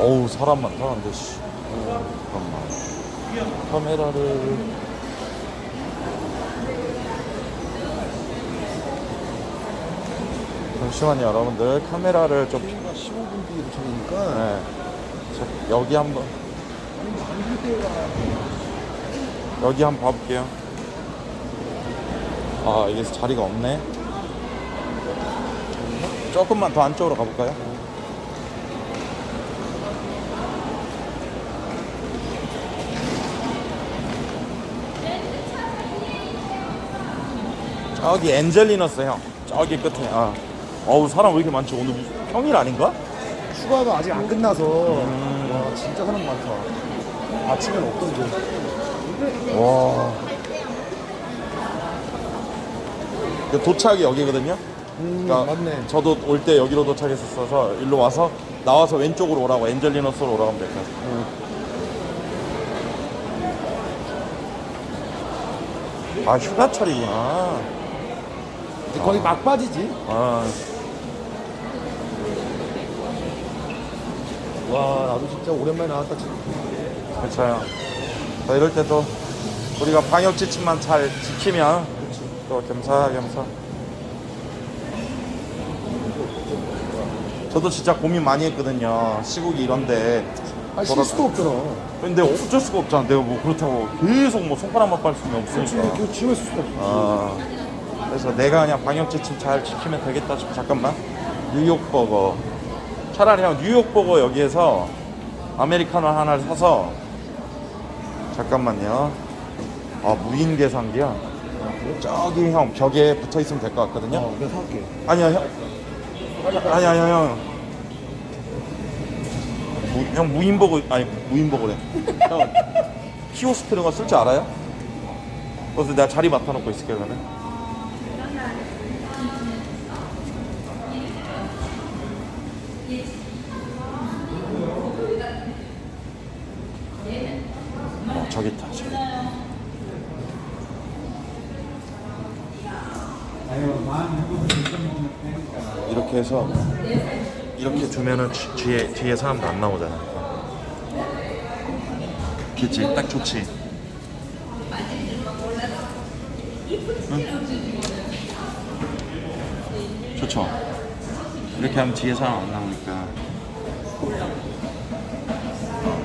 어우 사람 많다. 근데 씨. 잠깐만. 카메라를 잠시만요 여러분들. 카메라를 좀 15분 뒤에 도착이니까. 네. 여기 한번 봐볼게요. 아 이게 자리가 없네. 조금만 더 안쪽으로 가볼까요? 저기 엔젤리너스 형 저기 끝에. 어우 사람 왜 이렇게 많지? 오늘 무슨 평일 아닌가? 휴가가 아직 안 끝나서 와 진짜 사람 많다. 아침에는 없던데. 와. 도착이 여기거든요. 그러니까 맞네. 저도 올 때 여기로 도착했었어서 일로 와서 나와서 왼쪽으로 오라고 엔젤리너스로 오라고 하면 될 것 같아요. 아 휴가철이구나. 거의 막바지지. 아 와 나도 진짜 오랜만에 나왔다 지금. 그렇죠. 이럴 때도 우리가 방역 지침만 잘 지키면 또 겸사겸사. 저도 진짜 고민 많이 했거든요. 시국이 이런데 쉴 수도 없잖아. 근데 어쩔 수가 없잖아. 내가 뭐 그렇다고 계속 뭐 손가락만 빨 수는 없으니까. 계속 집에 있을 수도 없어. 그래서 내가 그냥 방역 지침 잘 지키면 되겠다 싶어. 잠깐만. 뉴욕 버거. 차라리 형 뉴욕 버거 여기에서 아메리카노 하나를 사서. 잠깐만요. 무인 계산기야. 저기 형 벽에 붙어 있으면 될 것 같거든요. 내가 사올게. 아니야 형. 아니야 형. 형 무인버거 아니 무인버거래. 형 키오스크 이런 거 쓸 줄 알아요? 그래서 내가 자리 맡아놓고 있을게 그러면. 저기 있다 저기. 이렇게 해서 이렇게 두면은 뒤에 사람도 안 나오잖아. 그치? 딱 좋지. 응? 좋죠? 이렇게 하면 뒤에 사람 안 나오니까.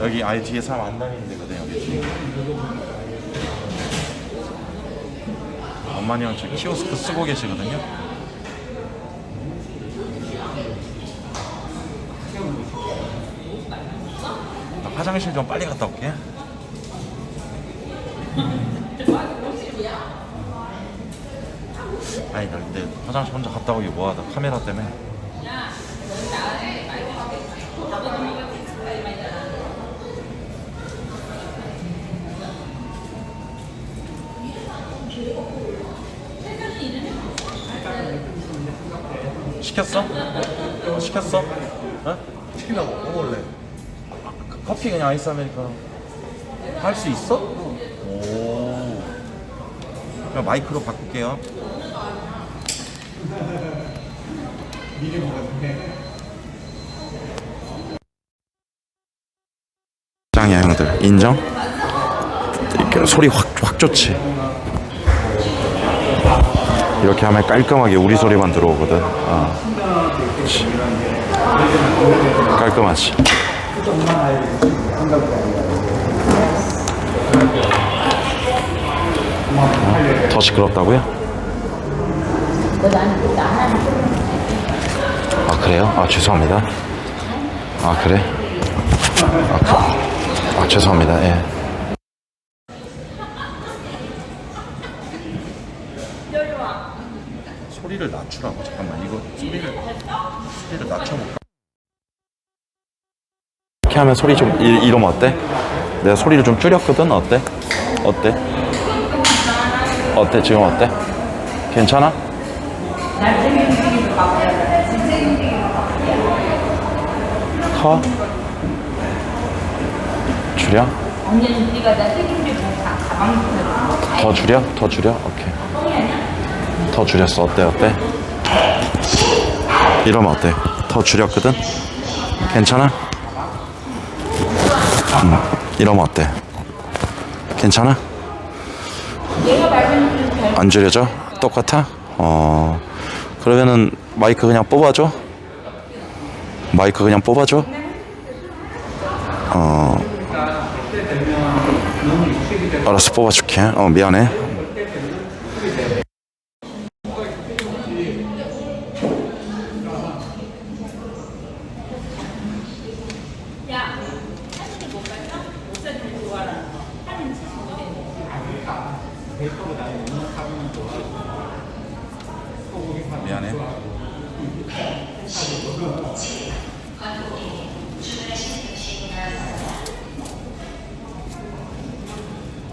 여기 아예 뒤에 사람 안 다니는 데거든 여기. 엄마니 형 지금 키오스크 쓰고 계시거든요. 나 화장실 좀 빨리 갔다 올게. 아니 나 근데 화장실 혼자 갔다 오기 뭐하다 카메라 때문에. 시켰어? 시켰어? 어? 시키라고 먹을래. 커피 그냥 아이스 아메리카노 할 수 있어? 오. 그럼 마이크로 바꿀게요. 짱이야 형들 인정? 이렇게 소리 확 좋지. 이렇게 하면 깔끔하게 우리 소리만 들어오거든. 깔끔하지. 더 시끄럽다고요? 아 그래요? 아 죄송합니다. 아 그래? 아 죄송합니다. 예. 소리를 낮추라고. 잠깐만 이거 소리를 낮춰볼까? 이렇게 하면 소리 좀 이러면 어때? 내가 소리를 좀 줄였거든. 어때? 어때 지금 어때? 괜찮아? 커? 줄여? 더 줄여? 오케이. 더 줄였어. 어때? 이러면 어때? 더 줄였거든? 괜찮아? 이러면 어때? 괜찮아? 안 줄여져? 똑같아? 그러면은 마이크 그냥 뽑아줘? 마이크 그냥 뽑아줘? 알았어, 뽑아줄게. 미안해. 미안해.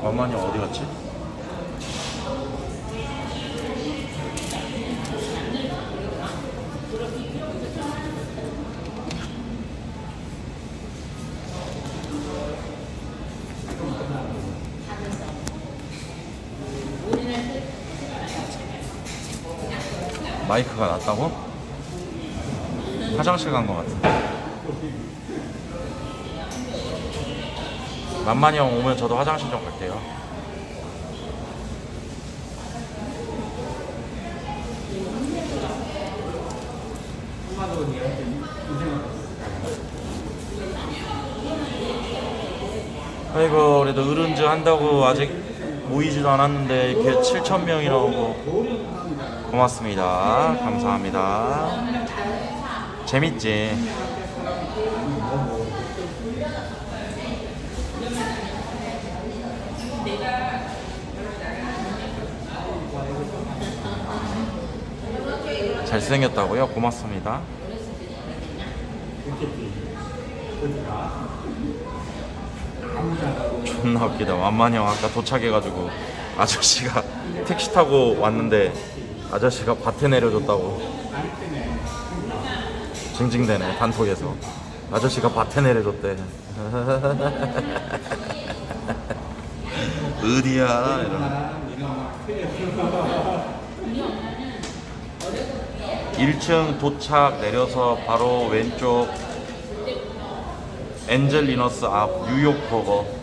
만만이 어디 갔지? 마이크가 났다고? 화장실 간 것 같은데. 만만이 형 오면 저도 화장실 좀 갈게요. 아이고, 그래도 으른즈 한다고 아직 모이지도 않았는데 이렇게 7,000명이 나오고 고맙습니다. 감사합니다. 재밌지? 잘생겼다고요? 고맙습니다. 존나 웃기다. 완만히 형 아까 도착해가지고 아저씨가 택시 타고 왔는데 아저씨가 밭에 내려줬다고. 징징대네, 단톡에서. 아저씨가 밭에 내려줬대. 어디야? 이러네. 1층 도착 내려서 바로 왼쪽 엔젤리너스 앞 뉴욕 버거.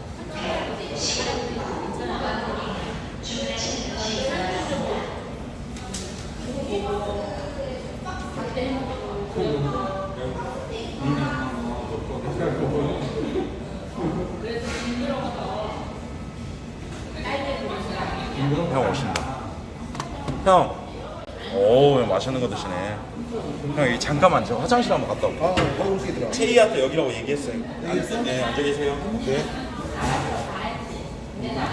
형 오신다. 형. 오, 맛있는 거 드시네. 형, 여기 잠깐만 저 화장실 한번 갔다 올게요. 체이한테 여기라고 얘기했어요. 네, 앉아 계세요. 네.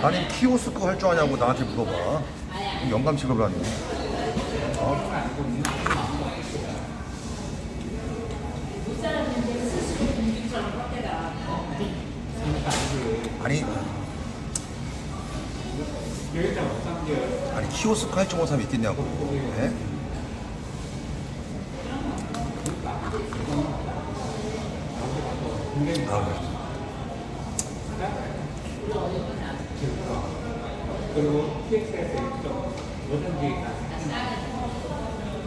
아니 키오스크 할 줄 아냐고 나한테 물어봐. 영감 취급을 하네. 아니 키오스크 할 줄 아는 사람이 있겠냐고. 네?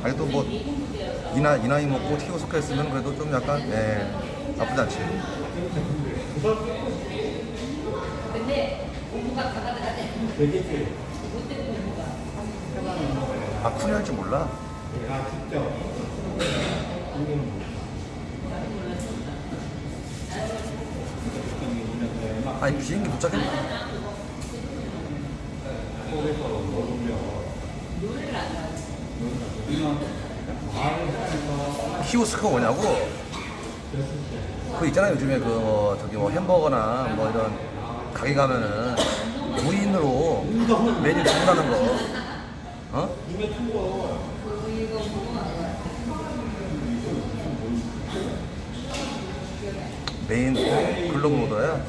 그래도 뭐 이 나이 먹고 키오스크 했으면 그래도 좀 약간 나쁘지 않지. 아 쿤이 할 줄 몰라. 아니 비행기 도착했나? 키오스크가 뭐냐고? 그 있잖아요 요즘에 그 저기 뭐 햄버거나 뭐 이런 가게 가면은 무인으로 메뉴 주문하는 거. 어? 메인 글로브 모더야?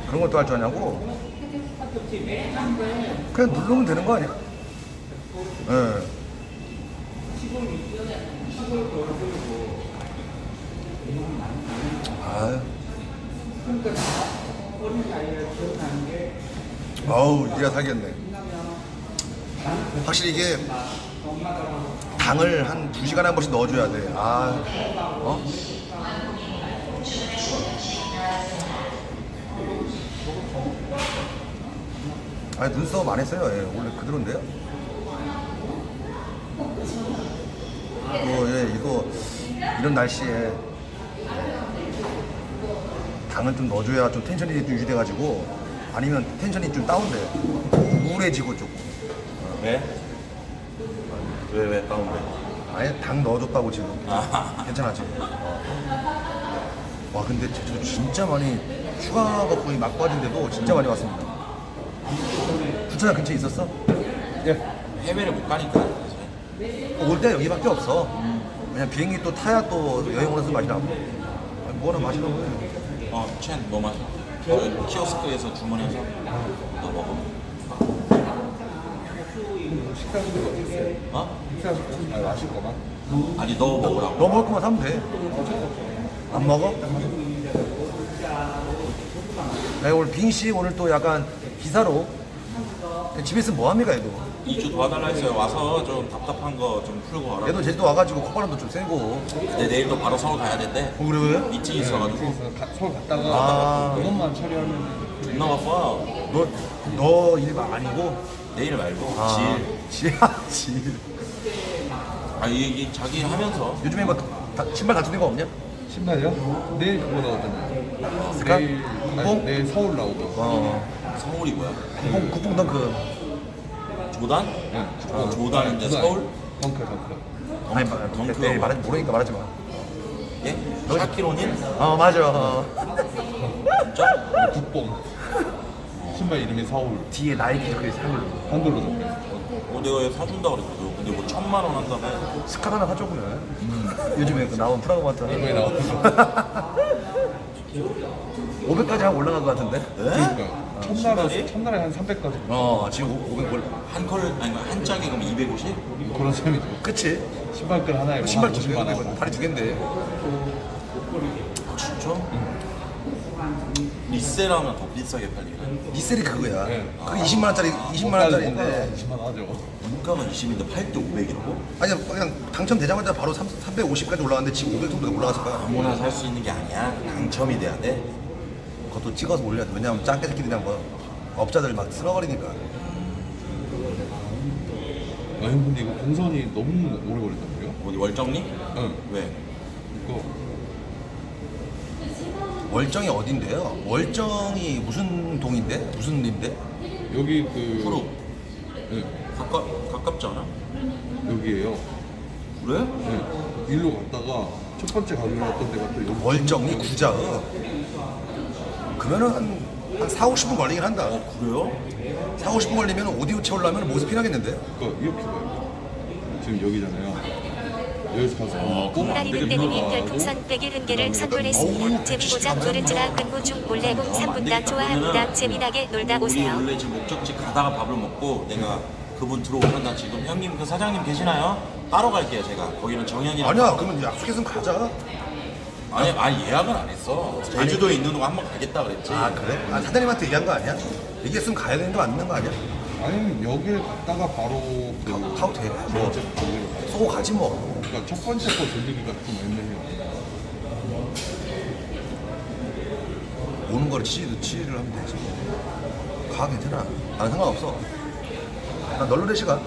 그런 것도 할 줄 아냐고? 그냥 누르면 되는 거 아니야? 예. 아유. 어우 이제야 살겠네. 확실히 이게 당을 한 2시간에 한 번씩 넣어줘야 돼. 아니 눈썹 안 했어요. 예, 원래 그대로인데요. 이거 이런 날씨에 당을 좀 넣어줘야 좀 텐션이 좀 유지돼가지고, 아니면 텐션이 좀 다운돼. 우울해지고 조금. 왜? 왜 다운돼? 아예 당 넣어줬다고 지금. 괜찮아 지금. 와 근데 저 진짜 많이 휴가가 거의 막바지인데도 진짜 많이 왔습니다. 부천에 근처에 있었어? 해외를 못 가니까. 올 때 여기밖에 없어. 그냥 비행기 또 타야 또 여행 오면서 마시라고. 아니, 뭐나 마시라고 해. 첸, 뭐 마셔? 키오스크에서 주문해서 너 먹어. 마실 거만? 아니 너 먹으라고. 너 먹을 거만 사면 돼. 안 먹어? 나 오늘 빈씨 오늘 또 약간 기사로 집에 있으면 뭐합니까 얘도. 2주 도와달라 했어요. 와서 좀 답답한 거 좀 풀고 가라. 얘도 제주도 와가지고 콧바람도 좀 쐬고. 근데 내일도 바로 서울 가야 된대. 그래 왜? 미팅이 있어가지고. 서울 갔다가 그것만 처리하면 존나 바빠. 너 일 아니고? 내일 말고 질. 이게 자기 하면서 요즘에 뭐 신발 갖춘 데가 없냐? 신발이요? 내일 그거 나오잖아요. 스카? 내일 내일 서울 나오고. 서울이 뭐야? 국뽕 덩크. 조단? 네. 조단인데 서울? 덩크. 아니 덩크가 내일 뭐야? 모르니까 말하지 마. 예? 샤키로닌? 맞아. 진짜? 국뽕. 신발 이름이 서울. 뒤에 나이키 적혀있어 한글로. 한글로 적혀있어. 내가 얘 사준다 그랬거든. 근데 뭐 1,000만 원 한다며. 스카 하나 사줘 그러면. 요즘에 그 나온 프라그마트. 이거에 나오는 500까지 하고 올라간 것 같은데? 그러니까 신발이? 첫날에 한 300까지 지금 500 올라. 한 짝에 그럼 250? 그런 셈이죠. 그치? 신발끈 하나에 뭐 신발 한 두 50만 개인데 원. 다리 두 개인데. 진짜? 리셀하면 더 비싸게 팔리네. 리셀이 그거야. 네. 그게 20만 원짜리 20만 원짜리인데. 20만 원 하죠. 원가가 20인데 팔 때 500이라고? 아니 그냥 당첨되자마자 바로 350까지 올라갔는데 지금 500 정도 올라갔을 거야. 아무나 살 수 있는 게 아니야. 당첨이 돼야 돼. 그것도 찍어서 올려야 돼. 왜냐면 짱깨 새끼들이 뭐 업자들 막 쓸어버리니까. 형 근데 이거 공선이 너무 오래 걸린다고요? 어디 월정리? 응. 왜? 이거 월정이 어딘데요? 월정이 무슨 동인데? 무슨 리인데? 여기 그 프로. 네, 가깝지 않아? 여기에요. 그래? 네. 일로 갔다가 첫 번째 가기로 했던 데가 또 여기. 월정이 구자. 그러면은 한 4, 50분 걸리긴 한다. 그래요? 4, 50분 걸리면 오디오 채우려면 모습 피나겠는데? 그러니까 이렇게 가요. 지금 여기잖아요. 여기서 가서 꼭 안 기다리는 되겠다. 때님이 별풍선 100일 은개를 선물했습니다. 재미보장 노른지라 근무 중 몰래 공 3분당 좋아합니다. 재미나게 놀다 우리 오세요. 원래 지금 목적지 가다가 밥을 먹고 내가 그분 들어오면 나 지금 형님 그 사장님 계시나요? 따로 갈게요 제가. 거기는 정현이랑. 아니야, 그러면 약속했으면 가자. 아니 예약은 안 했어. 제주도에 있는 동안 한번 가겠다 그랬지. 그래? 사장님한테 얘기한 거 아니야? 얘기했으면 가야 되는 거 맞는 거 아니야? 아니면 여길 갔다가 바로 그 가도 돼. 두 뭐 번째 거기로 가요. 쏘고 가지 뭐. 그러니까 첫 번째 거 돌리기가 좀 애매해요. 오는 거를 치를 하면 되지. 가 괜찮아. 나는 상관없어. 난 널로 대시 가.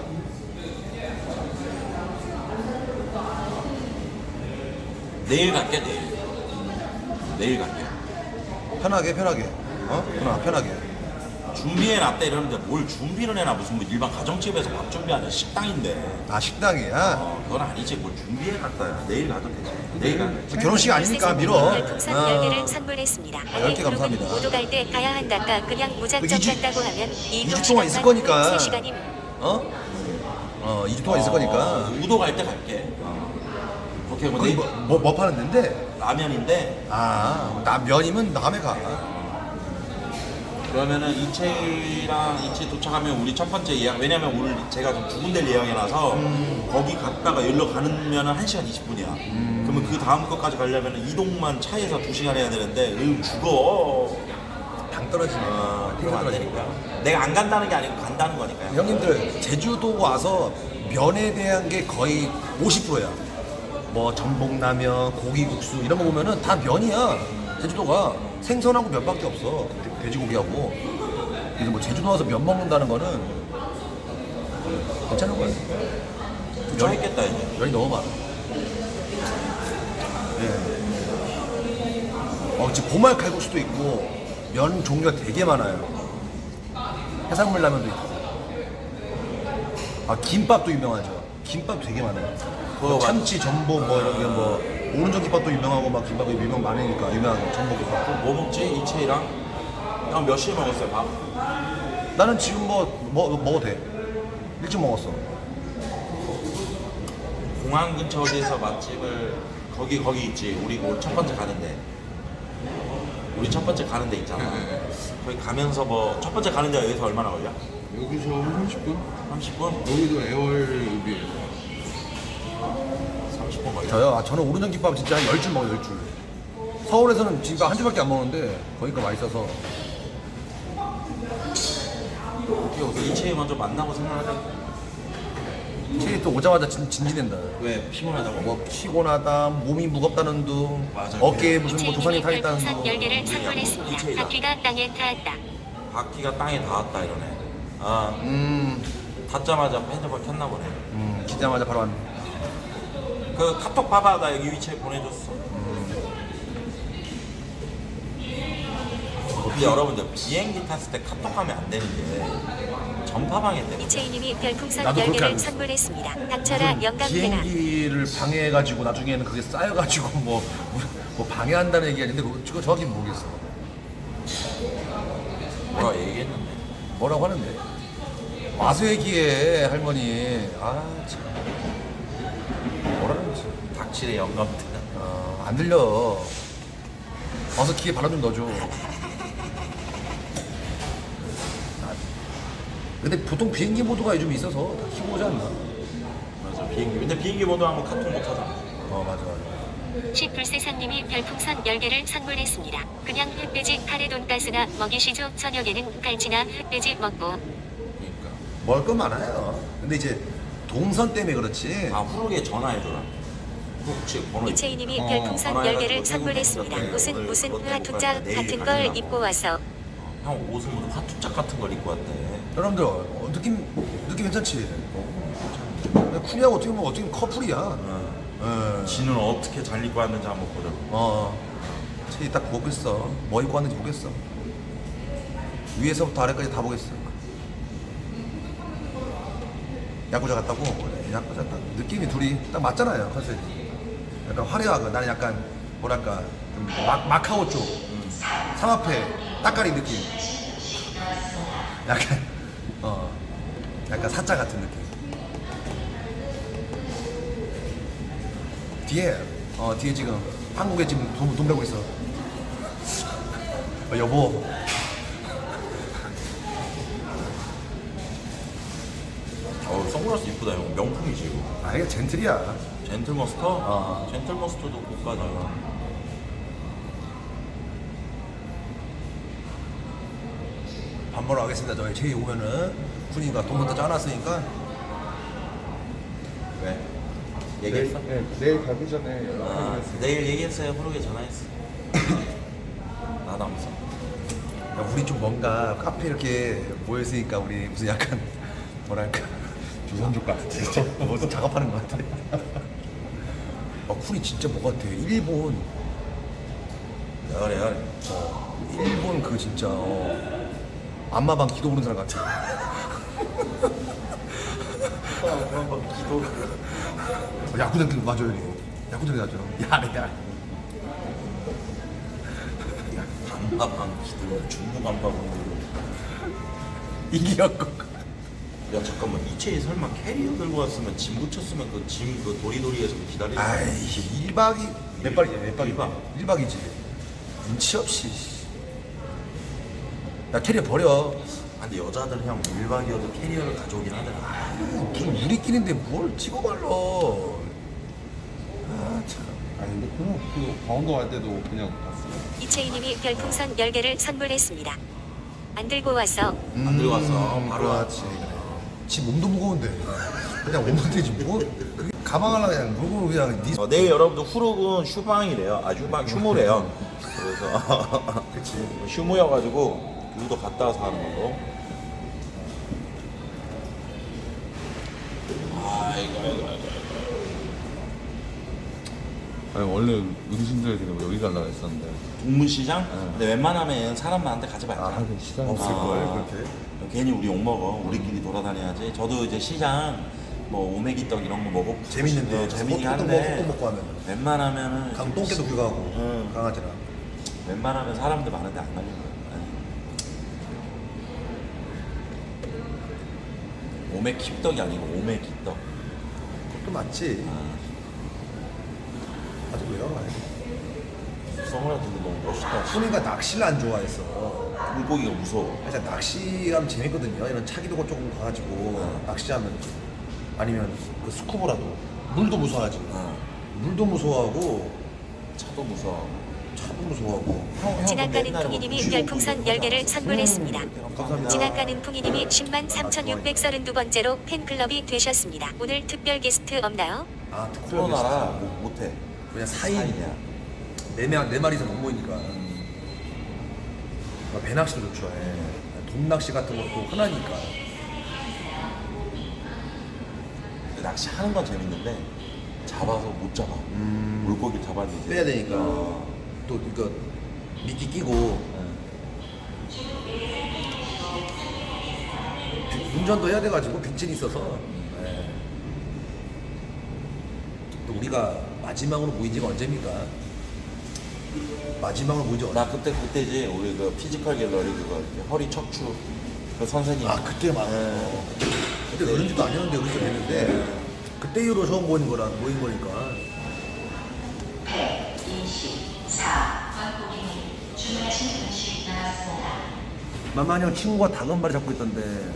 내일 갈게 내일 갈게. 편하게. 편하게. 준비해놨다 이러는데 뭘 준비를 해놔. 무슨 뭐 일반 가정집에서 밥 준비하는 식당인데. 식당이야. 그건 아니지. 뭘 준비해놨다야. 내일 가도 되지. 내일 가. 결혼식 아니니까 밀어. 별풍선 10개를 선물했습니다. 10개 감사합니다. 모두 갈 때 가야 한다까 그냥 무작정 그 이주- 간다고 하면 2주 동안 있을 거니까. 3시간임. 2주 동안 있을 거니까. 우도 갈 때 갈게. 오케이 뭐 거기 내일 뭐 파는 데인데? 라면인데 나 면이면 다음에 가. 그러면은 이채 도착하면 우리 첫 번째 예약. 왜냐면 오늘 제가 좀 두 군데를 예약해놔서 거기 갔다가 여기로 가면은 1시간 20분이야. 그러면 그 다음 것까지 가려면 이동만 차에서 2시간 해야 되는데 죽어. 당 떨어지네. 텐션 떨어지니까. 되니까. 내가 안 간다는 게 아니고 간다는 거니까. 형님들 제주도 와서 면에 대한 게 거의 50%야. 뭐 전복라면, 고기국수 이런 거 보면은 다 면이야. 제주도가 생선하고 면밖에 없어. 돼지고기하고. 그래서 뭐 제주도 와서 면 먹는다는 거는 괜찮은 거야. 좀 했겠다 이제. 면이 너무 많아. 예. 지금 보말 칼국수도 있고 면 종류가 되게 많아요. 해산물 라면도 있고. 김밥도 유명하죠. 김밥 되게 많아요. 뭐 참치, 전복 뭐 이런 뭐 오른쪽 김밥도 유명하고 막 김밥이 유명 많으니까 유명한 전복 김밥. 뭐 먹지? 이채이랑? 형 몇 시에 먹었어요 밥? 나는 지금 먹어도 돼. 일찍 먹었어. 공항 근처 어디에서 맛집을 거기 있지. 우리 첫 번째 가는데. 우리 첫 번째 가는 데 있잖아. 거기 가면서 뭐 첫 번째 가는 데가 여기서 얼마나 걸려? 여기서 30분? 30분? 여기도 애월읍이에요. 30분 걸려. 저는 오른쪽 김밥 진짜 한 10줄 먹어요, 10줄. 서울에서는 진짜 한 줄밖에 안 먹는데 거기가 맛있어서. 이채이 먼저 만나고 생각하자. 확실히 또 오자마자 진지된다. 왜? 피곤하다고? 뭐 피곤하다, 몸이 무겁다는 둥, 맞아. 어깨에 무슨 뭐 조상이 이채인님이 타 있다는 별풍선 둥. 10개를 선물했습니다. 이채이다. 바퀴가 땅에 닿았다. 바퀴가 땅에 닿았다 이러네. 닿자마자 핸드폰 켰나 보네. 기자마자 바로 왔네. 그 카톡 봐봐. 나 여기 위치에 보내줬어. 근데 여러분들 비행기 탔을 때 카톡 하면 안 되는 게 전파방해 때문에. 이채희님이 별풍선 나도 그렇게 10개를 알고 있어. 선물했습니다. 닥쳐라 영감탱아. 비행기를 방해해가지고 나중에는 그게 쌓여가지고 뭐 방해한다는 얘기 아닌데 그거 정확히 모르겠어. 뭐라 얘기했는데. 뭐라고 하는데? 와서 얘기해 할머니. 참. 뭐라는 거지? 닥칠의 영감탱아. 안 들려. 와서 귀에 바람 좀 넣어줘. 근데 보통 비행기 모드가 요즘 있어서 다 키고 오지 않나? 맞아 비행기. 근데 비행기 모드 하면 카톡 못 하잖아. 맞아. 시불세상님이 별풍선 10개를 선물했습니다. 그냥 흑돼지 카레 돈가스나 먹이시죠. 저녁에는 갈치나 흑돼지 먹고. 그러니까. 먹을 건 많아요. 근데 이제 동선 때문에 그렇지. 후루에 전화해줘라. 혹시 번호 이채희님이 별풍선 10개를 선물했습니다. 옷은 무슨 화투짝 같은 걸 입고 와서. 형 옷은 무슨 화투짝 같은 걸 입고 왔대. 여러분들 느낌 괜찮지? 쿨이하고 어떻게 보면 커플이야. 지는 어떻게 잘 입고 왔는지 한번 보자. 쟤 딱 보겠어. 뭐 입고 왔는지 보겠어. 위에서부터 아래까지 다 보겠어. 야구자 같다고? 야구자 딱 느낌이 둘이 딱 맞잖아요, 컨셉이. 약간 화려하고 나는 약간 뭐랄까 좀 마카오 쪽 삼합회 따까리 느낌. 약간 사자 같은 느낌. 뒤에 지금 한국에 지금 돈 벌고 있어. 여보. 선글라스 이쁘다 형. 명품이지 이거. 이게 젠틀이야. 젠틀머스터? 젠틀머스터도 고가다. 밥 먹으러 가겠습니다. 저희 제이 오면은 군이가 돈부터 짜놨으니까. 왜? 얘기했어? 네, 내일 가기 전에 연락하겠습니다. 내일 얘기했어요. 후루에 전화했어. 나도 안 써. 야, 우리 좀 뭔가 카페 이렇게 모여있으니까 우리 무슨 약간 뭐랄까 조선족 같은 진짜. 무슨 작업하는 것 같아. 쿨이 진짜 뭐 같아. 일본 야래. 일본 그 진짜 안마방 기도 부르는 사람 같아. 기도. 야구장들 맞아 여기. 야구장들 맞아. 야래. 안마방 기도. 중국 안마방 이기였고. 야 잠깐만 이채이 설마 캐리어 들고 왔으면 짐 붙였으면 그 짐 그 도리도리에서 기다리는. 아이 1박이 몇 박이야? 몇 박이? 일박. 1박이지. 눈치 없이. 야 캐리어 버려. 근데 여자들 형 1박이어도 캐리어를 가져오긴 하더라. 무슨 우리끼리인데 뭘 찍어발러. 참. 아니 근데 그 강원도 갈 때도 그냥 갔어요. 이채희님이 별풍선 10개를 선물했습니다. 안 들고 왔어. 안 들고 왔어. 바로 와. 그렇지. 지 몸도 무거운데 그냥 오면 되지 뭐 그게 가방 하나 그냥 물고 그냥 니 내일 여러분들 후룩은 슈방이래요. 아 휴무래요. 그래서 그치. 휴무여가지고 유도 갔다 와서 하는 걸로. 아이고. 아니 원래 응신들 그냥 여기 가려고 했었는데 동문시장? 근데 웬만하면 사람 많은데 가지 말자. 하긴 시장 없을걸 그렇게 괜히 우리 욕먹어. 우리끼리 돌아다녀야지. 저도 이제 시장 뭐 오메기떡 이런 거 먹고 재밌는데 재밌긴 꽃도 한데 먹고 하면 웬만하면은 강똥개도 불가하고 응. 강아지랑 웬만하면 사람들 많은데 안 가는 거야. 오메킵떡이 아니고 오메기떡. 그것도 맞지 아주 왜요? 성훈아 근데 너무 멋있다. 훈이가 낚시를 안 좋아해서 물고기가 무서워. 진짜 낚시하면 재밌거든요 이런 차기도 조금 가가지고 낚시하면 아니면 그 스쿠버라도 물도 무서워하지 물도 무서워하고 차도 무서워. 차도 무서워하고 지나가는 풍이님이 별풍선 10개를 선물했습니다. 감사합니다. 지나가는 풍이님이 10만 3,632번째로 팬클럽이 되셨습니다. 오늘 특별 게스트 없나요? 아 특별 코로나라 게스트. 못해. 그냥 4인이야 사인이야. 네 마리서 못 모이니까 배낚시도 좋아해 돔낚시 같은 것도 흔하니까 낚시 하는 건 재밌는데 잡아서 못 잡아. 물고기 잡았는데 빼야 되니까 또 이거 미끼 끼고 운전도 해야 돼가지고 빈층이 있어서 네. 또 우리가 마지막으로 모인 지가 언제입니까? 마지막으로 모인 지 언제? 나 그때지 우리 그 피지컬 갤러리 그거 이렇게 허리 척추 그 선생님. 아 그때 막 그때 어른지도 아니었는데 어른지 됐는데 그때 이후로 처음 모인 거니까 만만히 형 친구가 다금바리 잡고 있던데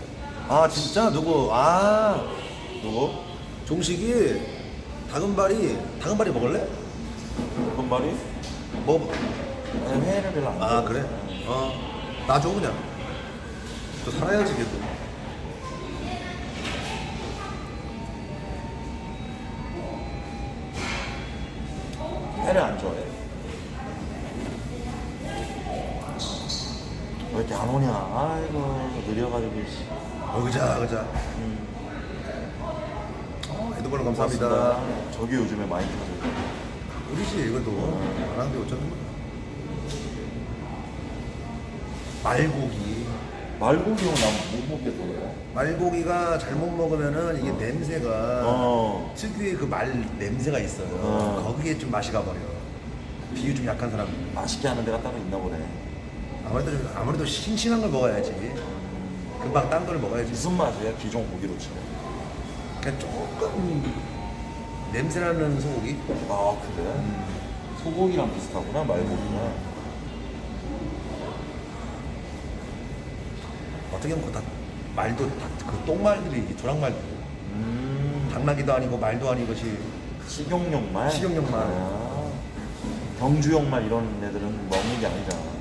아 진짜? 누구? 아 누구? 종식이 다금바리 먹을래? 그건 말이? 먹어봐 아니, 회를 별로 안 좋아해. 아 그래? 나 줘 그냥 또 살아야지 걔도 회를 안 좋아해. 왜 이렇게 안 오냐? 아이고 느려가지고 씨. 그자 에드벌로 감사합니다 고맙습니다. 저기 요즘에 많이 타죠. 우리지 이것도 안 하는데 어쩌는 거야 말고기 말고기는 난못 먹겠더라고. 말고기가 잘못 먹으면은 이게 냄새가 특유의 그 말 냄새가 있어요 거기에 좀 맛이 가버려 비위 좀 약한 사람 맛있게 하는 데가 따로 있나 보네. 아무래도 싱싱한 걸 먹어야지 금방 딴 걸 먹어야지 무슨 맛이야? 기존 고기로 치면. 그냥 조금 냄새나는 소고기 아 그래? 소고기랑 비슷하구나 말고기는. 어떻게 보면 다 말도 다 그 똥말들이 조랑말들 당나귀도 아니고 말도 아니고 식용용 말? 식용용 말. 경주용 말 이런 애들은 먹는 게 아니잖아.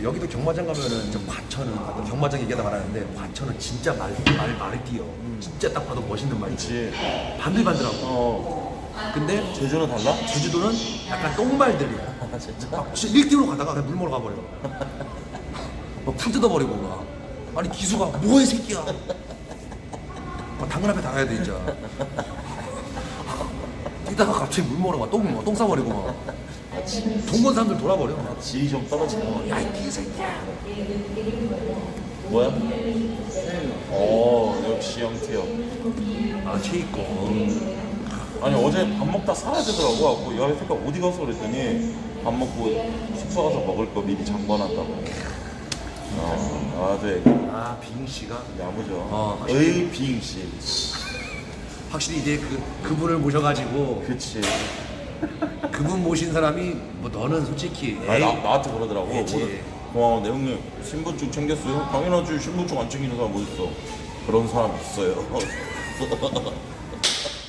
여기도 경마장 가면은 저 과천은 경마장 얘기하다 말하는데 과천은 진짜 말이 뛰어 진짜 딱 봐도 멋있는 말이지 그치. 반들반들하고 근데 제주는 달라? 제주도는 약간 똥말들이야 아 진짜? 막 1km 가다가 그냥 물 먹으러 가버려 막풀 뜯어버리고 막 아니 기수가 뭐해 새끼야 막 당근 앞에 달아야 돼 진짜 뛰다가 갑자기 물 먹으러 똥 싸버리고 막 동건 사람들 돌아버려 질이 좀 떨어지고. 야이 개새끼야 뭐야? 역시 영태요. 아 체이거 아니 어제 밥 먹다 사라지더라고. 하고 야, 이 새끼 어디 가서 그랬더니 밥 먹고 숙소 가서 먹을 거 미리 장봐놨다고. 아주 애기. 아 빙씨가 야무져. 의 빙씨. 확실히 이제 그분을 모셔가지고 그치. 그분 모신 사람이 뭐 너는 솔직히 아니, 나한테 그러더라고. 애지. 고마워, 내 형님 신분증 챙겼어요? 당연하지. 신분증 안 챙기는 사람 어디 있어? 그런 사람 있어요.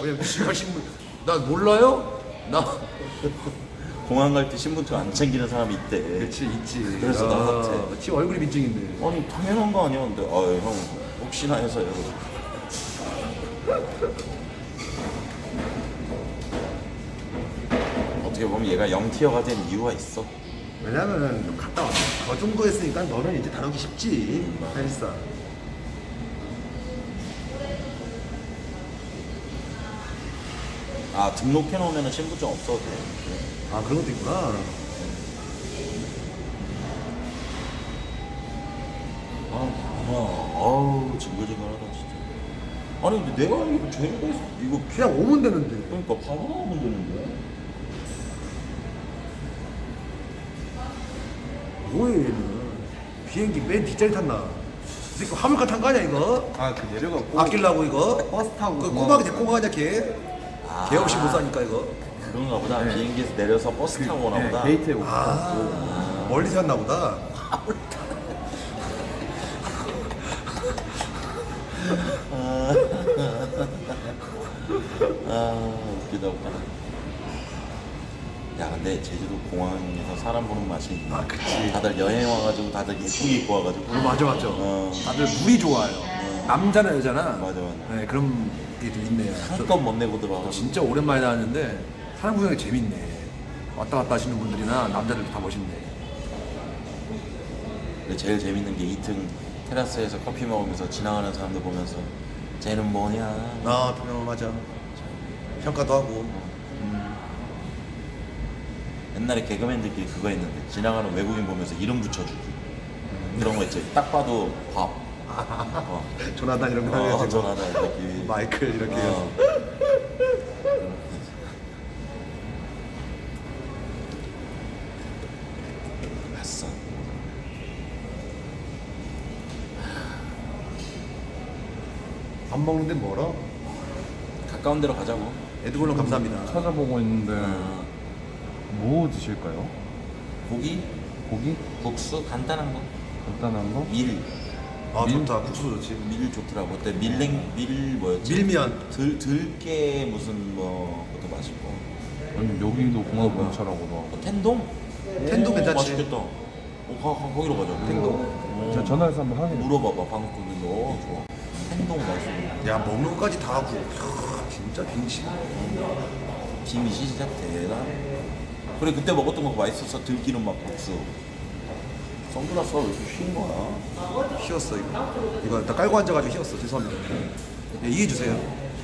왜 지가 신분 나 몰라요? 나 공항 갈 때 신분증 안 챙기는 사람이 있대. 그치 있지. 그래서 나한테. 지 얼굴이 민증인데. 아니 당연한 거 아니야. 근데 형 혹시나 해서요. 어떻게 보면 얘가 0티어가 된 이유가 있어. 왜냐면 갔다 왔어. 저 정도 했으니까 너는 이제 다루기 쉽지. 사실상. 아 등록해 놓으면 신분증 없어도 돼. 아 그런 것도 있구나. 아우 징글징글하다 진짜. 아니 근데 내가 이거 죄가 있어. 이거 그냥 오면 되는데. 그러니까 바로 나오면 되는데. 뭐해 얘는. 비행기 맨 뒷자리 탔나? 이 새끼 화물칸 탄 거 아니야 이거? 아그 내려가고 아끼려고 이거? 버스 타고 그 공항 꼬막이 데리고 가냐 걔? 걔 없이 못 사니까 이거. 그런가 보다. 비행기에서 내려서 버스 타고 오나 보다. 게이트에 오고 아 멀리서 왔나 보다. 웃기다 웃기다. 야 근데 제주도 공항에서 사람 보는 맛이 있네. 아, 그치. 다들 여행 와가지고 다들 예쁘게 입고 와가지고. 맞아. 다들 물이 좋아요. 남자나 여자나. 맞아. 네 그런 게 좀 있네요. 한껏 못 내고 들어와. 진짜 오랜만에 나왔는데 사람 구경이 재밌네. 왔다 갔다 하시는 분들이나 남자들도 다 멋있네. 근데 제일 재밌는 게 2층 테라스에서 커피 먹으면서 지나가는 사람들 보면서 쟤는 뭐냐. 아 맞아. 평가도 하고. 옛날에 개그맨들끼리 그거 했는데 지나가는 외국인 보면서 이름 붙여주기. 그런 거 있지. 딱 봐도 밥. 조나단 이런 거 해가지고. 전화다 이렇게. 마이클 이렇게 해서. 봤어. 밥 먹는데 멀어? 가까운 데로 가자고. 에드볼론 감사합니다. 찾아보고 있는데 뭐 드실까요? 고기, 고기? 국수 간단한 거. 간단한 거? 밀 아 좋다. 국수 좋지. 좋더라고. 그때 밀 뭐였지? 밀면. 들깨 무슨 뭐 그것도 맛있고. 아니 여기도 공항 뭐야? 근처라고. 텐동? 텐동 괜찮지. 맛있겠다. 거기로 가자. 텐동. 제가 전화해서 한번 확인해. 물어봐봐. 방금 너 좋아. 텐동 맛있어. 야 먹는 것까지 다 하고. 이야, 진짜 빙신. 김이 진짜 대단. 그래 그때 먹었던 거 맛있었어. 들기름 막 국수. 선글라스가 왜 이렇게 휜 거야? 휘었어 이거 일단 깔고 앉아가지고 휘었어. 죄송합니다. 네, 이해해 주세요.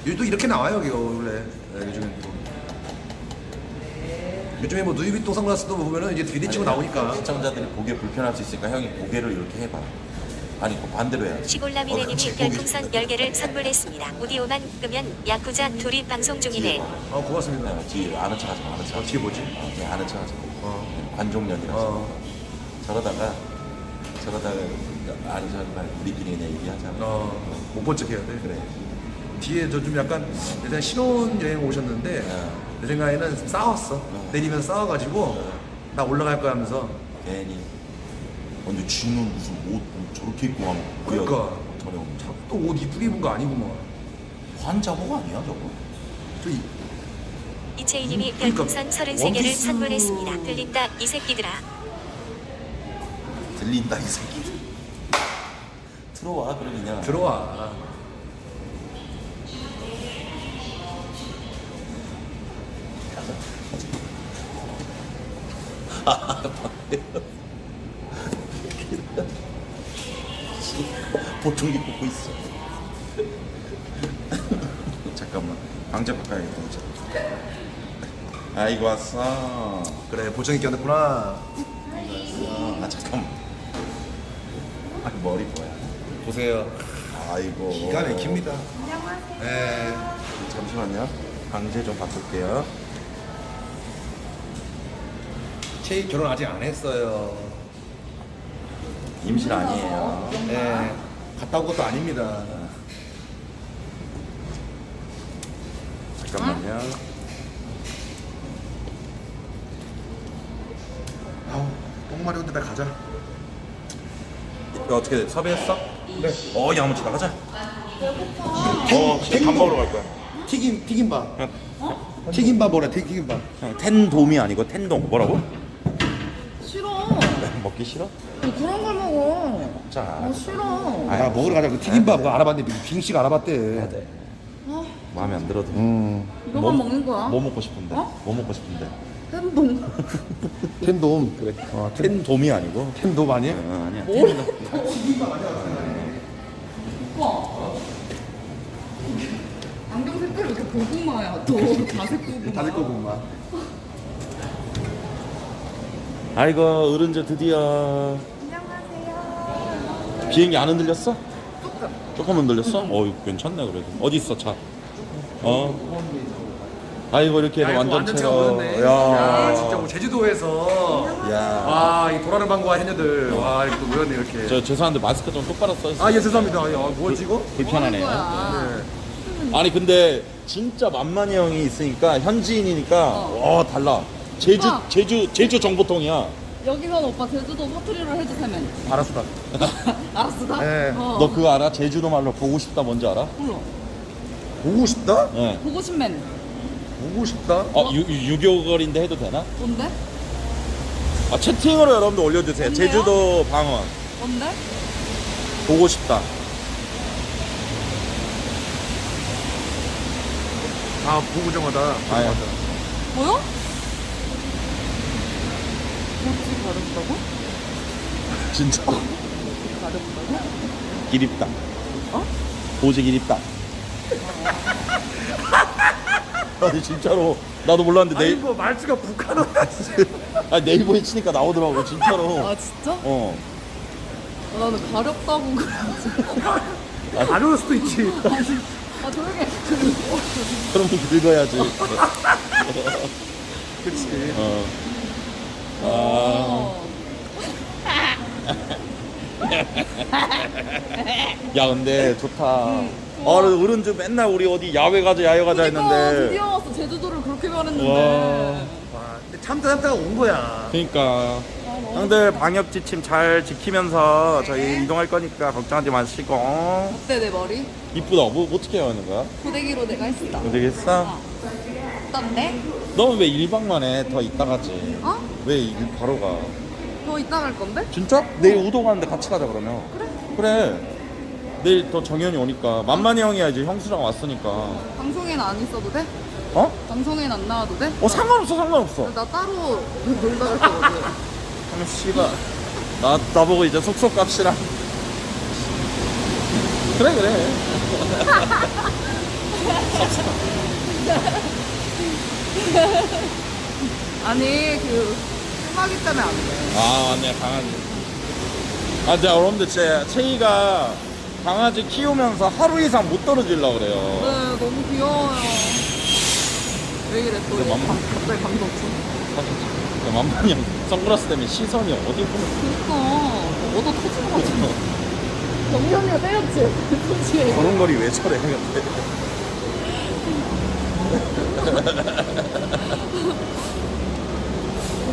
또 이렇게 나와요 여기 원래. 네, 요즘에 또. 요즘에 뭐 누이비통 선글라스도 보면은 이제 3D 치고 나오니까. 시청자들이 보기에 불편할 수 있으니까 형이 고개를 이렇게 해봐. 아니 그 반대로 해야지. 시골라미네님이 그치, 별풍선 10개를 선물했습니다. 오디오만 끄면 야쿠자 둘이 방송 중이네요. 고맙습니다. 뒤에 아는 척하지 마. 아는 척. 뒤에 뭐지? 뒤에 아는 척하지 마. 관종년이라서. 저러다가 아는 척하지 말고 우리끼리 그냥 얘기하자. 못 본 척 해야 돼. 그래. 뒤에 저 좀 약간 예전에 신혼여행 오셨는데 내 생각에는 싸웠어. 내리면 싸워가지고 나 올라갈 거야 하면서. 괜히. 근데 쥐는 무슨 옷 저렇게 입고 가면 그러니까. 저녁. 또 옷 이쁘게 입은 거 아니구만. 환자복 아니야 저거? 저 이채희님이 그러니까 별풍선 33개를 원피스. 선물했습니다. 들린다 이 새끼들아. 들린다 이 새끼들. 들어와 그럼 그냥. 들어와. 보청기 뽑고 있어. 잠깐만 방제 바꿔야겠다 이제. 아이고 왔어. 그래 보청기 껴놨구나. 아 잠깐만. 아 머리 뭐야? 보세요. 아이고. 기가 막힙니다. 네. 잠시만요. 방제 좀 바꿀게요. 채희 결혼 아직 안 했어요. 임신 아니에요. 네. 갔다 온 것도 아닙니다. 잠깐만요. 아우 똥 마려운데 빨리 가자. 어떻게 섭외했어? 네. 야무지다 가자. 탱 밥 먹으러 갈 거야. 튀김밥. 튀김밥 뭐래 튀김밥. 형, 텐돔이 아니고 텐동. 뭐라고? 싫어. 먹기 싫어? 그런 걸 먹어. 자, 싫어. 아 먹으러 가자. 그 튀김밥 그거 알아봤는데 빙씨가 알아봤대. 마음에 안 들어도. 이거만 먹는 거야. 뭐 먹고 싶은데? 어? 뭐 먹고 싶은데? 햄봉. 텐돔. 그래. 텐돔이 아니고. 텐돔 아니야? 아니야. 오빠. 안경 색깔이 왜 이렇게 고구마야? 또 자색 고구마. 다들 거구만. 아이고 어른제 드디어. 안녕하세요. 비행기 안 흔들렸어? 조금. 조금 흔들렸어? 어이 괜찮네 그래도. 어디 있어 차? 아이고 이렇게 해서 완전체로. 야, 진짜 뭐 제주도에서 야. 와, 이 돌아는 방구한 해녀들 와, 이렇게 또 모였네 이렇게. 저 죄송한데 마스크 좀 똑바로 써주세요. 아, 예, 죄송합니다. 야, 뭐지 이거? 불편하네요. 거야. 아니 근데 진짜 만만이 형이 있으니까 현지인이니까 와 달라. 오빠. 제주 정보통이야. 여기서는 오빠 제주도 사투리로 해주세면. 알았어. 알았어. 네. 너 그거 알아? 제주도 말로 보고 싶다 뭔지 알아? 몰라. 보고 싶다? 네. 보고 싶면. 보고 싶다? 유교거리인데 해도 되나? 뭔데? 아 채팅으로 여러분들 올려주세요. 뭔데요? 제주도 방언 뭔데? 보고 싶다. 아, 보고정하다. 아야. 뭐요? 뭐지 가렵다고? 진짜 가렵다고? 기립다. 어? 보지 기립다. 아니 진짜로 나도 몰랐는데 아니 뭐 말투가 북한어야 진짜. 아니, 네이버에 치니까 나오더라고 진짜로. 아 진짜? 어. 아, 나는 가렵다고 그래가지고. 안 올 수도 있지. 아 조용히 해. 그럼 긁어야지. 그치. 어. 아. 어. 야 근데 좋다. 어른들 맨날 우리 어디 야외 가자 그러니까 했는데. 드디어 왔어. 제주도를 그렇게 말했는데. 와. 와, 근데 참다가 온 거야. 그러니까 형들 방역 지침 잘 지키면서 저희 이동할 거니까 걱정하지 마시고. 어때 내 머리? 이쁘다. 뭐 어떻게 해야 하는 거야? 고데기로 내가 했어. 되겠어? 어떤데? 너는 왜 1박만 해? 더 이따 가지. 어? 왜 바로 가? 너 이따 갈 건데? 진짜? 내일 우도 가는데 같이 가자 그러면. 그래. 내일 더 정현이 오니까 만만이 형이야 이제 형수랑 왔으니까. 방송에는 안 있어도 돼? 어? 방송에는 안 나와도 돼? 상관없어 상관없어. 나 따로 놀다 갈 거거든. 형 씨발 나보고 이제 속속 갑시다. 그래. 아니 그 음악이 때문에 안 돼. 아 맞네 강아지. 아 진짜 여러분들 제 채이가 강아지 키우면서 하루 이상 못 떨어지려고 그래요. 네 너무 귀여워요. 왜 이래 또? 근데 맘마- 갑자기 감동 없어. 만만이 형 선글라스 때문에 시선이 어디 보면 그니까 얻어 터지는 거 같아. 영희 언니가 때렸지? 그치? 걸음걸이 왜 저래 근데.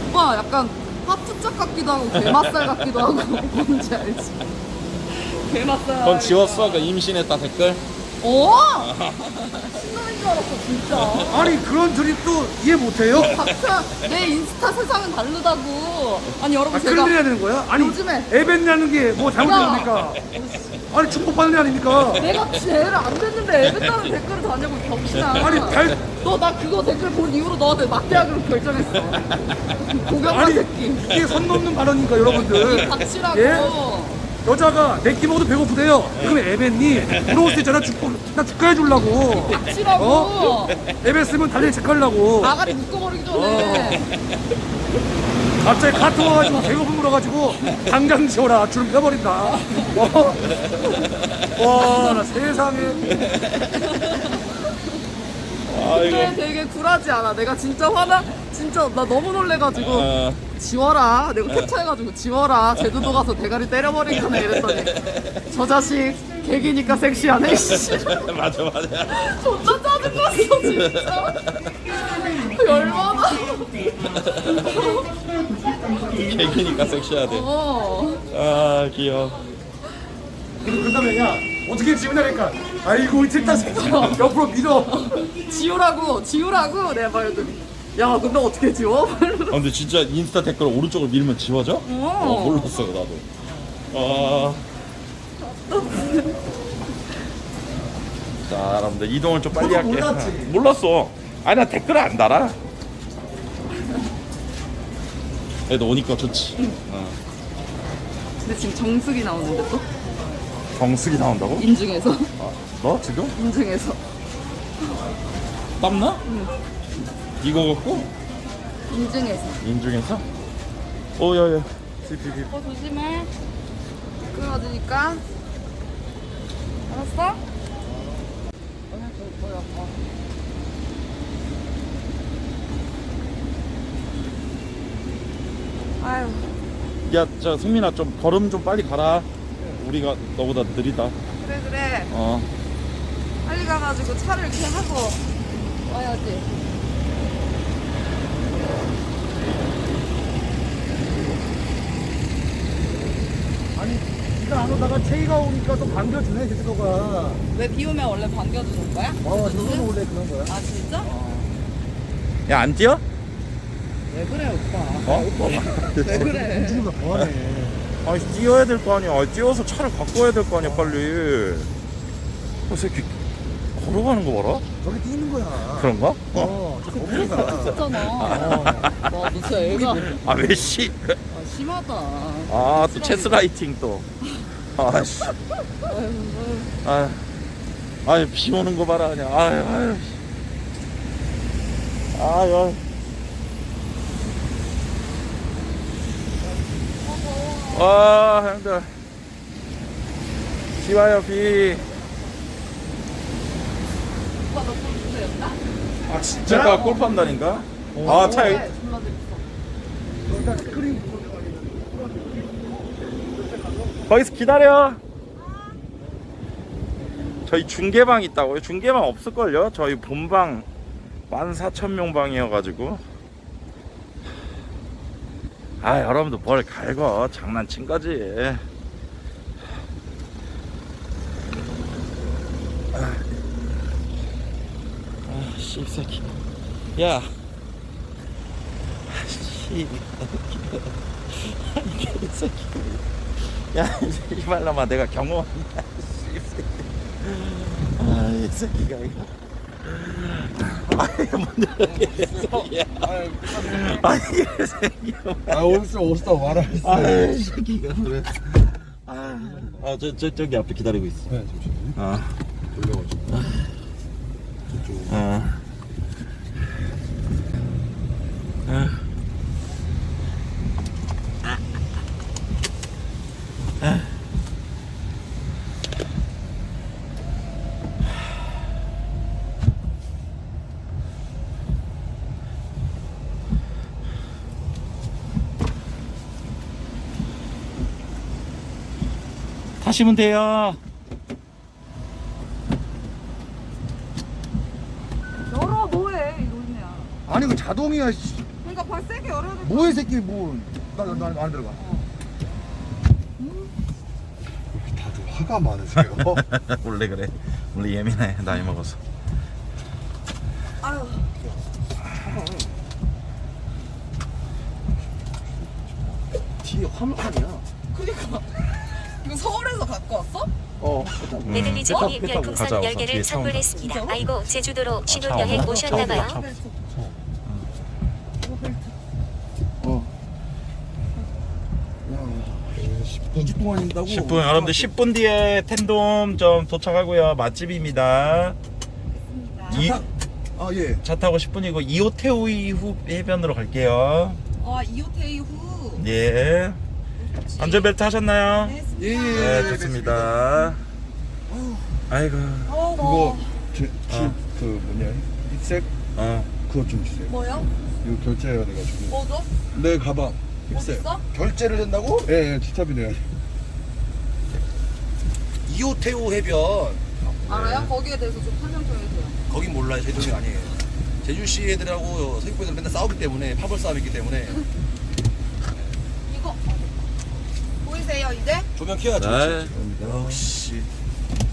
오빠 약간 하프짝 같기도 하고 게맛살 같기도 하고 뭔지 알지? 게맛살. 그건 지웠어? 그 임신했다 댓글? 어? 신놈인 줄 알았어 진짜. 아니 그런 드립도 이해 못해요? 각자 내 인스타 세상은 다르다고. 아니 여러분 아, 제가 그런 일 해야 되는 거야? 아니 요즘에- 에벤이라는 게 뭐 잘못됩니까? 아니 축복받는 애 아닙니까? 내가 죄를 안 됐는데 애뱉다는 댓글을 다냐고 병신아. 아니, 달- 너 나 그거 댓글 본 이후로 너한테 막대하기로 결정했어. 고경만 아니 새끼. 이게 선 넘는 발언이니까 여러분들. 닥치라고. 예? 여자가 내 끼 먹어도 배고프대요. 그럼 에벤니 부러울 수 있잖아. 나 축하해 주려고. 닥치라고. 어? 에벤 쓰면 달리 체크하려고. 아가리 묶어버리기 전에. 갑자기 카톡 와가지고 배고픔 물어가지고 당장 지워라 주름 펴버린다. 와, 나 세상에. 근데 되게 굴하지 않아. 내가 진짜 진짜 나 너무 놀래가지고 어. 지워라. 내가 캡처해가지고 지워라. 제주도 가서 대가리 때려버리겠네 이랬더니 저 자식 개기니까 섹시하네. 씨. 맞아 존나 짜증났어 진짜. 열받아. 개기니까 섹시하대. 어. 아 귀여워. 그러면 야 어떻게 지우냐니까. 아이고 됐다 생각. 옆으로 밀어. 지우라고 내가 말했더니 야 근데 어떻게 지워? 아 근데 진짜 인스타 댓글 오른쪽을 밀면 지워져? 몰랐어 나도. 자 여러분들 이동을 좀 빨리 할게. 몰랐지? 몰랐어. 아니 나 댓글을 안 달아. 그래도 오니까 좋지. 근데 지금 정수기 나오는데 또? 정수기 나온다고? 인중에서 너 지금? 인중에서 땀나? 이거 갖고? 인중에서 인중에서? 오야야. 조심해 끊어지니까 알았어? 아유 야, 저 승민아 좀 걸음 좀 빨리 가라. 우리가 너보다 느리다. 그래 어. 빨리 가가지고 차를 이렇게 하고 와야지. 아니 네가 안 오다가 체이가 오니까 또 반겨주네 제주도가. 왜 비 오면 원래 반겨주는 거야? 제주도는 원래 그런 거야. 아 진짜? 야, 안 뛰어? 왜 그래 오빠? 어? 왜 그래? 움직임이 더하네. 아니, 뛰어야 될 거 아니야. 아니, 뛰어서 차를 갖고 와야 될 거 아니야, 빨리. 새끼 걸어가는 거 봐라. 저기 뛰는 거야. 그런가? 저기 보는 거야. 했잖아. 와, 너 진짜 애가 아, 왜 씨? 심하다. 아, 또 체스 라이팅 또. 아, 씨. 아유, 비 오는 거 봐라, 그냥. 아유. 아유. 와, 형들. 비 와요, 비. 오빠 너 골프였나? 아, 진짜? 제가 골프 한다니까? 아, 차 여기. 여기다 스크린 거기서 기다려. 저희 중계방 있다고요? 중계방 없을걸요? 저희 본방 14,000명 방이어가지고. 아, 여러분들 뭘 갈거 장난친 거지. 씹새끼. 야. 씨. 개새끼. 야, 이 말라마 내가 경험한. 아, 이 새끼가 이거. 아이, 뭔데 이게 새끼야. 아이, 이 새끼야. 오스다 말았어. 아, 이 새끼가 그래. 저기 앞에 기다리고 있어. 네, 잠시만요. 아. 올려가지고. 저쪽. 아. 타시면 돼요. 열어 뭐해 이 노인네야. 아니 그 자동이야. 씨. 그러니까 발 세게 열어야 돼. 뭐해 새끼 뭐. 나안 들어가. 다들 화가 많으세요. 원래 그래. 원래 예민해. 나이 먹어서. 아유. 뒤에 화물판이야. 그니까 이거 서울에서 갖고 왔어? 메들리즈님이 별풍선 가져와서 10개를 뒤에 선물했습니다. 진짜로? 아이고 제주도로 신혼여행 오셨나봐요. 어. 20분 동안 인다고. 10분. 여러분들 10분 뒤에 텐돔 좀 도착하고요. 맛집입니다. 아 예. 차 타고 10분이고 이오테오이 후 해변으로 갈게요. 아 이호테이 후. 예. 안전벨트 하셨나요? 예. 네, 좋습니다. 아이고. 그거 그 뭐냐 흰색 어. 그거 좀 주세요. 뭐요? 이거 결제해야 돼가지고. 뭐죠? 내 가방 흰색. 어딨어? 결제를 된다고? 예, 지탑이네요. 이호태우 해변 알아요? 거기에 대해서 좀 설명 좀 해주세요. 거긴 몰라요. 제 동네 아니에요. 제주시 애들하고 서귀포 애들 맨날 싸우기 때문에 파벌 싸움이기 때문에 이거 보이세요 이제? 조명 켜야죠. 네. 역시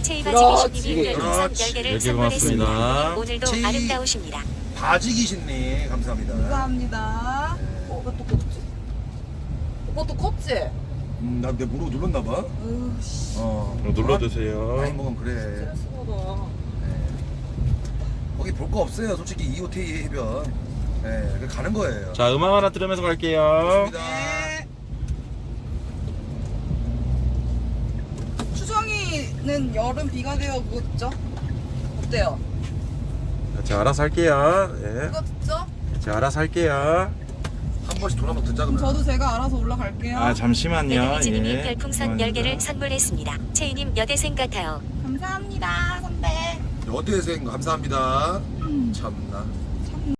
체이바지기신님이 별풍선 그렇지. 10개를 10개 선물했습니다. 고맙습니다. 오늘도 체이- 아름다우십니다. 바지기신님 감사합니다. 감사합니다. 오빠 또 컸지? 오빠 또 컸지? 나내 모르고 눌렀나 봐. 으씨. 눌러주세요. 많이 먹으면 그래. 스트레스 받아. 거기 볼 거 없어요. 솔직히 이호테이 해변. 그냥 가는 거예요. 자, 음악 하나 들으면서 갈게요. 좋습니다. 네. 추정이는 여름 비가 되어 그거 듣죠? 어때요? 제가 알아서 할게요. 예. 그거 듣죠? 제가 알아서 할게요. 한 번씩 돌아 한번 듣자 그럼 그러면. 저도 제가 알아서 올라갈게요. 아, 잠시만요. 메가리즈님이 예. 별풍선 10개를 선물했습니다. 체이님 여대생 같아요. 감사합니다, 선배. 여대생 감사합니다. 참나.